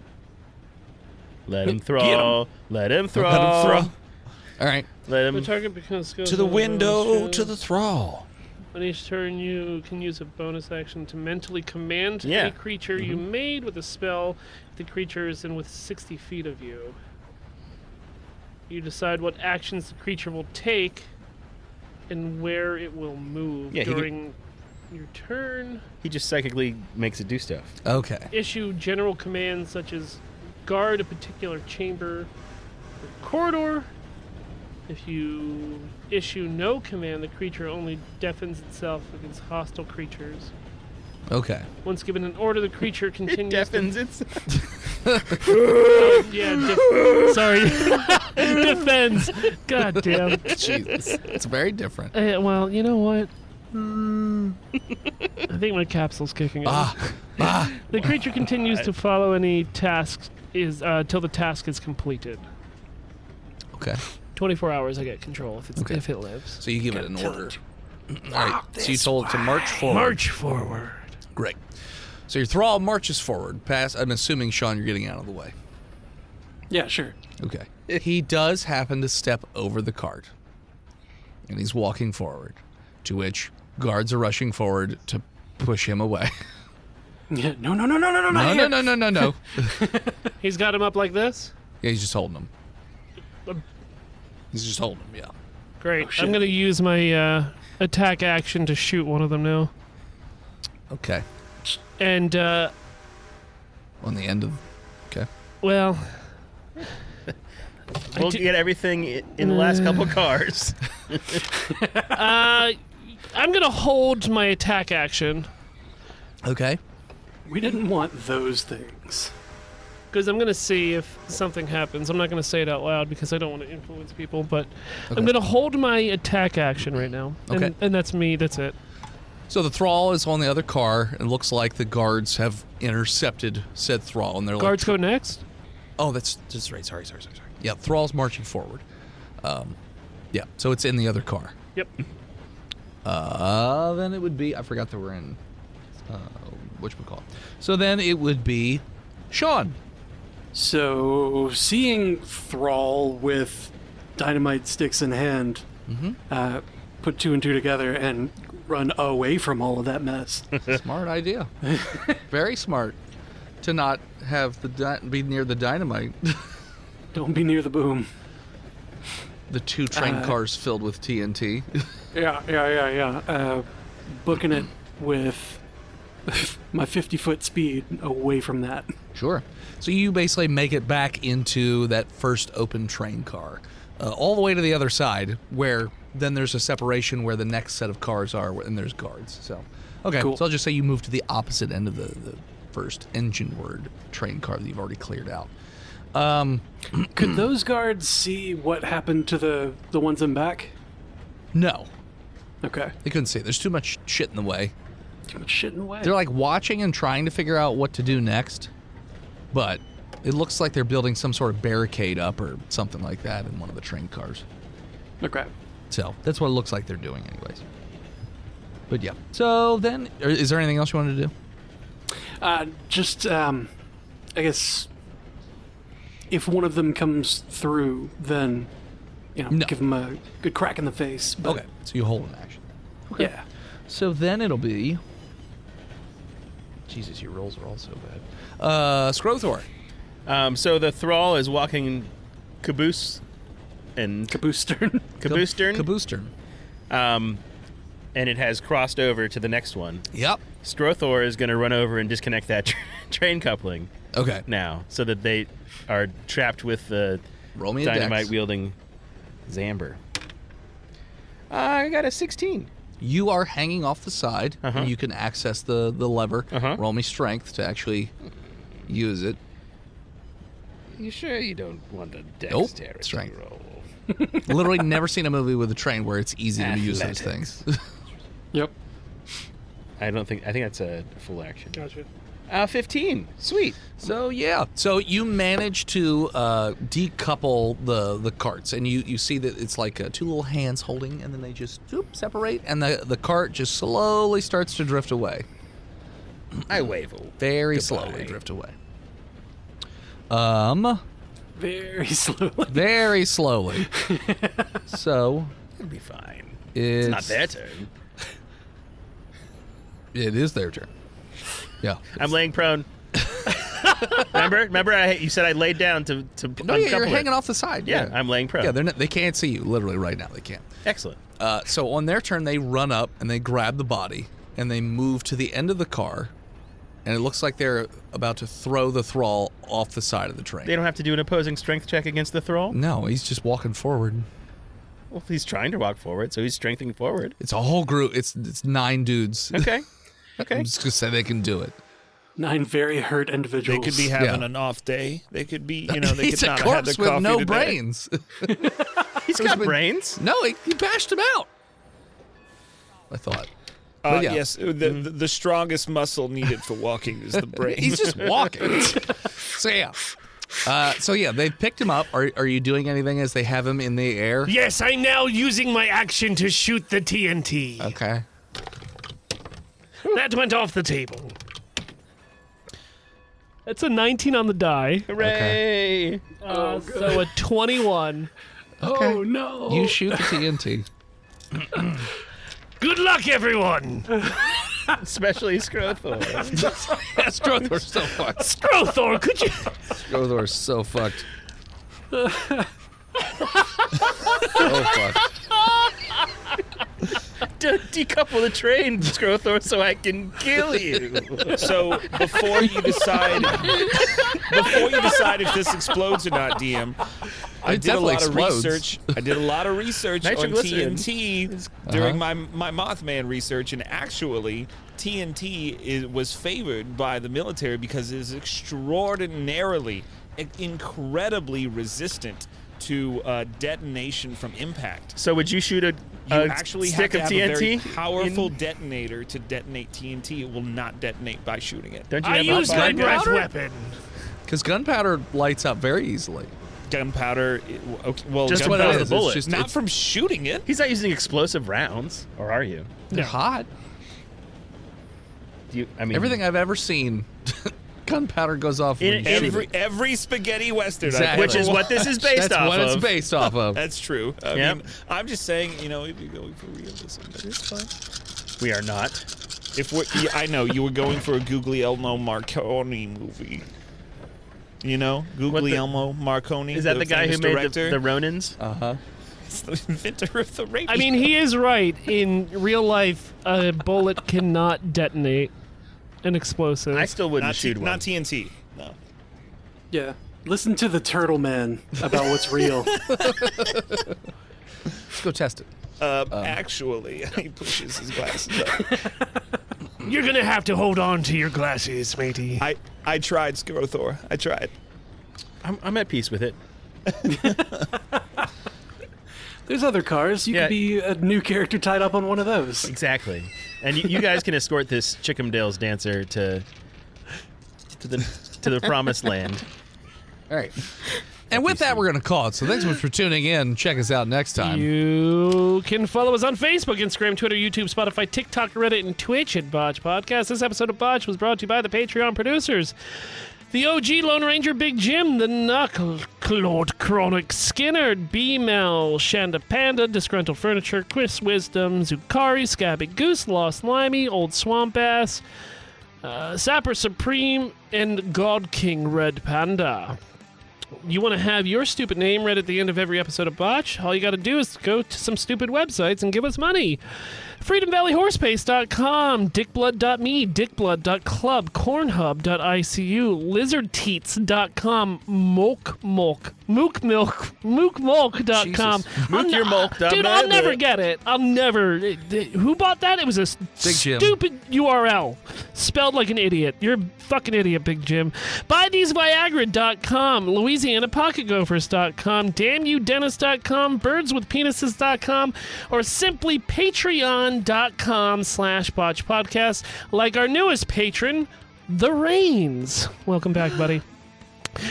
Speaker 8: Let him throw. Let him throw.
Speaker 2: All right.
Speaker 8: Let
Speaker 3: The
Speaker 8: him.
Speaker 3: target becomes
Speaker 9: To the window, to the thrall.
Speaker 3: On each turn, you can use a bonus action to mentally command
Speaker 8: Yeah.
Speaker 3: a creature you made with a spell. If the creature is within 60 feet of you. You decide what actions the creature will take and where it will move
Speaker 8: Yeah, he
Speaker 3: during your turn.
Speaker 8: He just psychically makes it do stuff.
Speaker 2: Okay.
Speaker 3: Issue general commands such as guard a particular chamber or corridor. If you issue no command, the creature only defends itself against hostile creatures.
Speaker 2: Okay.
Speaker 3: Once given an order, the creature continues.
Speaker 8: Deafens it.
Speaker 3: Sorry. Defends. God damn.
Speaker 2: Jesus. It's very different.
Speaker 3: Well, you know what? I think my capsule's kicking in. The creature continues to follow any tasks till the task is completed.
Speaker 2: Okay.
Speaker 3: 24 hours I get control if it lives.
Speaker 2: So you give it an order. All right. So you told it to march forward.
Speaker 3: March forward.
Speaker 2: Great. So your thrall marches forward. I'm assuming, Sean, you're getting out of the way.
Speaker 5: yeah, sure.
Speaker 2: Okay. He does happen to step over the cart. And he's walking forward. To which guards are rushing forward to push him away.
Speaker 5: Yeah, no, not here.
Speaker 2: No.
Speaker 3: He's got him up like this?
Speaker 2: Yeah, he's just holding him. He's just holding him, yeah.
Speaker 3: Great.
Speaker 5: Oh, shit.
Speaker 3: I'm going to use my attack action to shoot one of them now.
Speaker 2: Okay.
Speaker 3: And,
Speaker 2: On the end of... Okay.
Speaker 3: well...
Speaker 8: We'll get everything in the last couple cars.
Speaker 3: I'm going to hold my attack action.
Speaker 2: Okay.
Speaker 5: We didn't want those things.
Speaker 3: Because I'm going to see if something happens. I'm not going to say it out loud because I don't want to influence people, but
Speaker 2: Okay.
Speaker 3: I'm going to hold my attack action right now.
Speaker 2: Okay.
Speaker 3: And that's me. That's it.
Speaker 2: So the thrall is on the other car, and it looks like the guards have intercepted said thrall, and they're
Speaker 3: Guards
Speaker 2: like...
Speaker 3: go next?
Speaker 2: Oh, that's right. Sorry. Yeah, thrall's marching forward. Yeah, so it's in the other car.
Speaker 3: Yep.
Speaker 2: Then it would be... I forgot that we're in... whatchamacallit. So then it would be Sean.
Speaker 5: So, seeing Thrall with dynamite sticks in hand, put 2 and 2 together and run away from all of that mess.
Speaker 2: Smart idea. Very smart. To not have be near the dynamite.
Speaker 5: Don't be near the boom.
Speaker 2: The 2 train cars filled with TNT.
Speaker 5: Yeah. Booking it with my 50-foot speed away from that.
Speaker 2: Sure. So you basically make it back into that first open train car, all the way to the other side, where then there's a separation where the next set of cars are, and there's guards. So, okay.
Speaker 5: Cool.
Speaker 2: So I'll just say you move to the opposite end of the first engine-ward train car that you've already cleared out.
Speaker 5: Could those guards see what happened to the ones in back?
Speaker 2: No.
Speaker 5: Okay.
Speaker 2: They couldn't see it. There's too much shit in the way.
Speaker 5: Too much shit in the way.
Speaker 2: They're like watching and trying to figure out what to do next, but it looks like they're building some sort of barricade up or something like that in one of the train cars.
Speaker 5: Okay.
Speaker 2: So that's what it looks like they're doing anyways. But yeah. So then, is there anything else you wanted to do?
Speaker 5: I guess if one of them comes through, then, give them a good crack in the face. But,
Speaker 2: Okay. So you hold an action. Okay.
Speaker 5: Yeah.
Speaker 2: So then it'll be... Jesus, your rolls are all so bad. Skrothor.
Speaker 8: So the thrall is walking caboose and
Speaker 5: Caboostern.
Speaker 8: caboostern. And it has crossed over to the next one.
Speaker 2: Yep.
Speaker 8: Skrothor is going to run over and disconnect that train coupling.
Speaker 2: Okay.
Speaker 8: Now, so that they are trapped with the
Speaker 2: Roll me a dex.
Speaker 8: dynamite-wielding Zamber. I got a 16.
Speaker 2: You are hanging off the side.
Speaker 8: Uh-huh.
Speaker 2: And you can access the lever.
Speaker 8: Uh-huh.
Speaker 2: Roll me strength to actually use it.
Speaker 8: You sure you don't want a
Speaker 2: Nope.
Speaker 8: dexterity
Speaker 2: Strength.
Speaker 8: roll?
Speaker 2: Literally never seen a movie with a train where it's easy to use those
Speaker 8: Athletics.
Speaker 2: things.
Speaker 5: Yep.
Speaker 8: I think that's a full action.
Speaker 5: Gotcha.
Speaker 8: 15. Sweet.
Speaker 2: So yeah, so you manage to decouple the carts, and you see that it's like two little hands holding, and then they just separate, and the cart just slowly starts to drift away.
Speaker 8: I wave.
Speaker 2: Very
Speaker 8: Goodbye.
Speaker 2: slowly drift away.
Speaker 5: Very slowly.
Speaker 2: Very slowly. So
Speaker 8: It'll be fine.
Speaker 2: it's
Speaker 8: It's not their turn.
Speaker 2: It is their turn. Yeah.
Speaker 8: I'm laying prone. Remember, you said I laid down to
Speaker 2: No, yeah, you're
Speaker 8: uncouple it.
Speaker 2: hanging off the side.
Speaker 8: Yeah, I'm laying prone.
Speaker 2: Yeah, they can't see you literally right now. They can't.
Speaker 8: Excellent.
Speaker 2: So on their turn, they run up and they grab the body and they move to the end of the car, and it looks like they're about to throw the thrall off the side of the train.
Speaker 8: They don't have to do an opposing strength check against the thrall?
Speaker 2: No, he's just walking forward.
Speaker 8: Well, he's trying to walk forward, so he's strengthening forward.
Speaker 2: It's a whole group. It's 9 dudes.
Speaker 8: Okay. Okay.
Speaker 2: I'm just gonna say they can do it.
Speaker 5: 9 very hurt
Speaker 9: They
Speaker 5: individuals.
Speaker 9: could be having
Speaker 2: Yeah.
Speaker 9: an off day. They could be, they
Speaker 2: He's
Speaker 9: could
Speaker 2: a
Speaker 9: not have had
Speaker 2: corpse
Speaker 9: the
Speaker 2: with
Speaker 9: coffee
Speaker 2: no
Speaker 9: today.
Speaker 2: brains.
Speaker 8: He's got brains.
Speaker 2: No, he bashed him out. I thought. But yeah.
Speaker 9: Yes, the strongest muscle needed for walking is the brain.
Speaker 2: He's just walking. So yeah, they've picked him up. Are you doing anything as they have him in the air?
Speaker 3: Yes, I'm now using my action to shoot the TNT.
Speaker 2: Okay.
Speaker 3: That went off the table. That's a 19 on the die.
Speaker 8: Hooray!
Speaker 3: So a 21.
Speaker 2: Okay.
Speaker 5: Oh, no.
Speaker 2: You shoot the TNT.
Speaker 3: Good luck, everyone.
Speaker 8: Especially Skrothor.
Speaker 2: Skrothor's so fucked.
Speaker 3: Skrothor, could you...
Speaker 2: Skrothor's so fucked. So fucked.
Speaker 8: Decouple the train, Skrothor, so I can kill you.
Speaker 9: So before you decide if this explodes or not, DM, I did a
Speaker 2: definitely
Speaker 9: lot
Speaker 2: explodes.
Speaker 9: of research. I did a lot of research on
Speaker 8: Nitroglycerin.
Speaker 9: TNT during my Mothman research, and actually TNT was favored by the military because it is extraordinarily, incredibly resistant to detonation from impact.
Speaker 8: So would you shoot a
Speaker 9: Actually
Speaker 8: stick
Speaker 9: have
Speaker 8: of
Speaker 9: to have a very
Speaker 8: TNT?
Speaker 9: powerful detonator to detonate TNT. It will not detonate by shooting it.
Speaker 8: Don't you
Speaker 3: I
Speaker 8: have
Speaker 3: use my
Speaker 8: gunpowder?
Speaker 3: breath weapon.
Speaker 2: Because gunpowder lights up very easily.
Speaker 9: Gunpowder, well,
Speaker 8: Just
Speaker 2: what it
Speaker 9: gunpowder,
Speaker 2: is,
Speaker 8: the bullet.
Speaker 2: it's just
Speaker 9: not
Speaker 2: it's-
Speaker 9: from shooting it.
Speaker 8: He's not using explosive rounds, or are you?
Speaker 2: They're hot.
Speaker 8: Do you? I mean,
Speaker 2: Everything I've ever seen, gunpowder goes off when
Speaker 8: In
Speaker 2: you shoot it.
Speaker 9: Every spaghetti western,
Speaker 2: Exactly.
Speaker 8: which is what this is based
Speaker 2: That's
Speaker 8: off
Speaker 2: what
Speaker 8: of.
Speaker 2: it's based off of.
Speaker 9: That's true. I
Speaker 8: Yep.
Speaker 9: mean, I'm just saying, if you're going for realism, that is fine.
Speaker 8: We are not.
Speaker 9: I know you were going for a Guglielmo Marconi movie. Guglielmo Marconi.
Speaker 8: Is that the guy who
Speaker 9: famous
Speaker 8: made
Speaker 9: director?
Speaker 8: the Ronins?
Speaker 9: It's the inventor of the rapier.
Speaker 3: I mean, he is right. In real life, a bullet cannot detonate an explosive.
Speaker 8: I still wouldn't
Speaker 9: not
Speaker 8: shoot one.
Speaker 9: Not TNT. No.
Speaker 5: Yeah. Listen to the Turtle Man about what's real.
Speaker 2: Let's go test it.
Speaker 9: Actually, he pushes his glasses up.
Speaker 3: You're gonna have to hold on to your glasses, matey.
Speaker 9: I tried, Skrothor. I tried.
Speaker 8: I'm at peace with it.
Speaker 5: There's other cars. You could be a new character tied up on one of those.
Speaker 8: Exactly. And you guys can escort this Chick'em-Dale's dancer to the promised land.
Speaker 2: All right. And with that, we're going to call it. So thanks so much for tuning in. Check us out next time.
Speaker 3: You can follow us on Facebook, Instagram, Twitter, YouTube, Spotify, TikTok, Reddit, and Twitch at Botched Podcast. This episode of Botched was brought to you by the Patreon producers. The OG Lone Ranger Big Jim, the Knuckle Lord Chronic Skinner, B-Mel, Shanda Panda, Disgruntled Furniture, Chris Wisdom, Zukari, Scabby Goose, Lost Limey, Old Swamp Ass, Sapper Supreme, and God King Red Panda. You want to have your stupid name read at the end of every episode of Botch? All you got to do is go to some stupid websites and give us money. FreedomValleyHorsepace.com, Dickblood.me, Dickblood.club, Cornhub.icu, LizardTeats.com, Mookmilk.com. Dude, I'll never get it. I'll never. Who bought that? It was a stupid URL. Spelled like an idiot. You're a fucking idiot, Big Jim. BuyTheseViagra.com, LouisianaPocketGophers.com, DamnYouDennis.com, BirdsWithPenises.com, or simply Patreon.com/BotchPodcast, like our newest patron, The Reigns. Welcome back, buddy.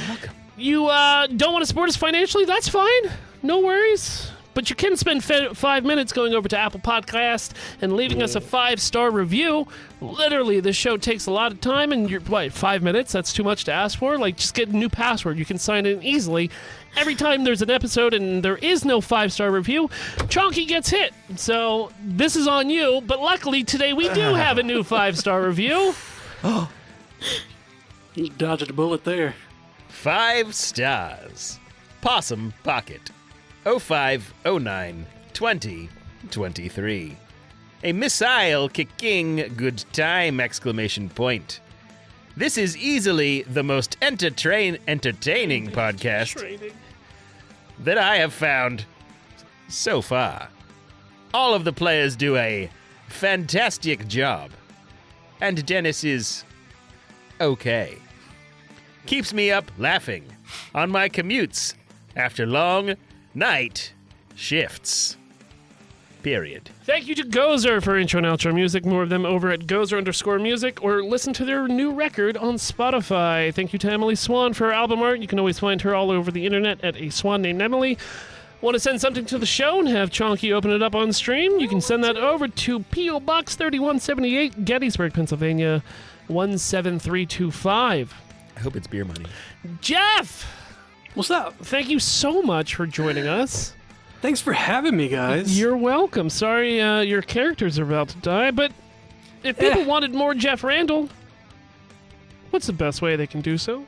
Speaker 8: Welcome.
Speaker 3: You don't want to support us financially? That's fine. No worries. But you can spend 5 minutes going over to Apple Podcast and leaving us a 5-star review. Literally, this show takes a lot of time, and you're, 5 minutes? That's too much to ask for? Like, just get a new password. You can sign in easily. Every time there's an episode and there is no 5-star review, Chonky gets hit. So, this is on you, but luckily today we do have a new 5-star review.
Speaker 5: Oh, you dodged a bullet there.
Speaker 8: 5 stars. Possum Pocket. 05092023. A missile kicking good time! ! This is easily the most entertaining podcast that I have found so far. All of the players do a fantastic job, and Dennis is okay. Keeps me up laughing on my commutes after long night shifts. Period.
Speaker 3: Thank you to Gozer for intro and outro music. More of them over at Gozer_music, or listen to their new record on Spotify. Thank you to Emily Swan for her album art. You can always find her all over the internet at a swan named Emily. Want to send something to the show and have Chonky open it up on stream? You can send that over to P.O. Box 3178, Gettysburg, Pennsylvania, 17325.
Speaker 8: I hope it's beer money.
Speaker 3: Jeff!
Speaker 5: What's up?
Speaker 3: Thank you so much for joining us.
Speaker 5: Thanks for having me, guys.
Speaker 3: You're welcome. Sorry your characters are about to die, but if people wanted more Jeff Randle, what's the best way they can do so?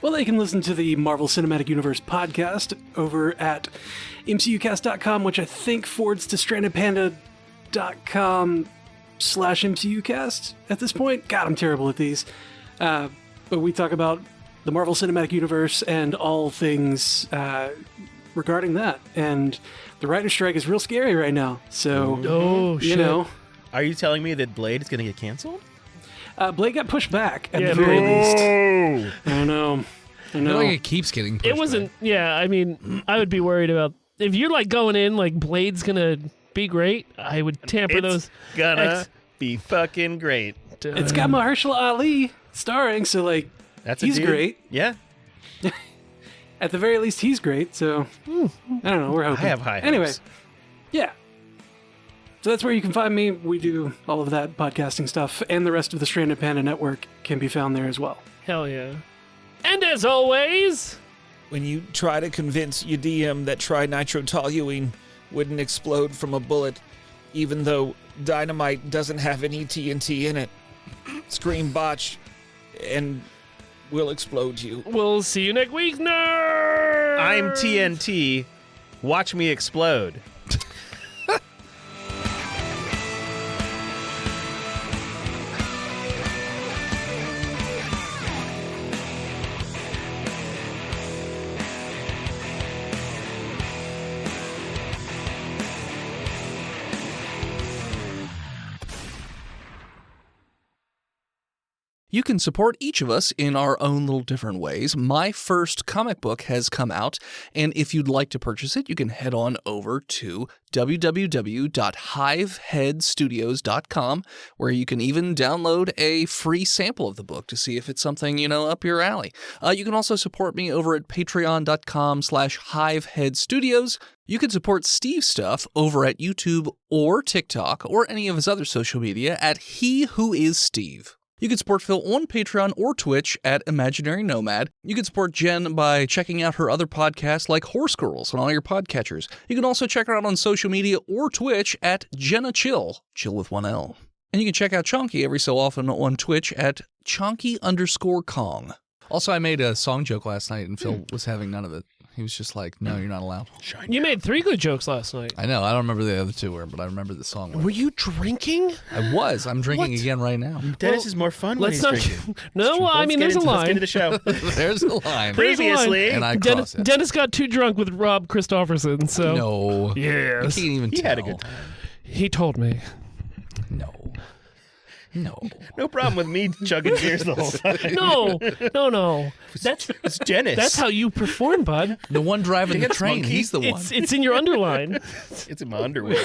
Speaker 5: Well, they can listen to the Marvel Cinematic Universe podcast over at MCUcast.com, which I think forwards to strandedpanda.com/MCUcast at this point. God, I'm terrible at these. But we talk about the Marvel Cinematic Universe and all things regarding that. And the writer's strike is real scary right now. So, you know.
Speaker 8: Are you telling me that Blade is going to get canceled?
Speaker 5: Blade got pushed back at the very least. I know.
Speaker 2: I feel like it keeps getting pushed
Speaker 3: It wasn't,
Speaker 2: back.
Speaker 3: yeah, I mean, I would be worried about, if you're like going in like Blade's going to be great, I would tamper those.
Speaker 8: It's gonna be fucking great.
Speaker 5: It's got Mahershala Ali starring, so like, he's great.
Speaker 8: Yeah.
Speaker 5: At the very least, he's great. So I don't know. We're hoping.
Speaker 8: I have high hopes.
Speaker 5: Anyway, yeah. So that's where you can find me. We do all of that podcasting stuff, and the rest of the Stranded Panda Network can be found there as well.
Speaker 3: Hell yeah. And as always,
Speaker 9: when you try to convince your DM that trinitrotoluene wouldn't explode from a bullet, even though dynamite doesn't have any TNT in it, scream Botch, and we'll explode you.
Speaker 3: We'll see you next week, nerds!
Speaker 8: I'm TNT. Watch me explode.
Speaker 2: You can support each of us in our own little different ways. My first comic book has come out, and if you'd like to purchase it, you can head on over to www.hiveheadstudios.com, where you can even download a free sample of the book to see if it's something, up your alley. You can also support me over at patreon.com/hiveheadstudios. You can support Steve's stuff over at YouTube or TikTok or any of his other social media at He Who Is Steve. You can support Phil on Patreon or Twitch at Imaginary Nomad. You can support Jen by checking out her other podcasts like Horse Girls on all your podcatchers. You can also check her out on social media or Twitch at Jenna Chill with one L. And you can check out Chonky every so often on Twitch at Chonky_Kong. Also, I made a song joke last night, and Phil was having none of it. He was just like, no, you're not allowed.
Speaker 3: You made 3 good jokes last night.
Speaker 2: I know. I don't remember the other 2 were, but I remember the song.
Speaker 3: Were you drinking?
Speaker 2: I was. I'm drinking again right now.
Speaker 8: Dennis is more fun when he's drinking.
Speaker 3: No, I mean, there's a line.
Speaker 8: Let's get into the show.
Speaker 2: There's a line.
Speaker 8: Previously.
Speaker 2: And I cross it.
Speaker 3: Dennis got too drunk with Rob Christofferson, so...
Speaker 2: No.
Speaker 3: Yes.
Speaker 2: I can't even tell.
Speaker 8: He had a good time.
Speaker 3: He told me.
Speaker 2: No.
Speaker 8: No problem with me chugging beers the whole time.
Speaker 3: No.
Speaker 8: It's Dennis.
Speaker 3: That's how you perform, bud.
Speaker 2: The one driving the train, he's the one.
Speaker 3: It's in your underline.
Speaker 8: It's in my underwear.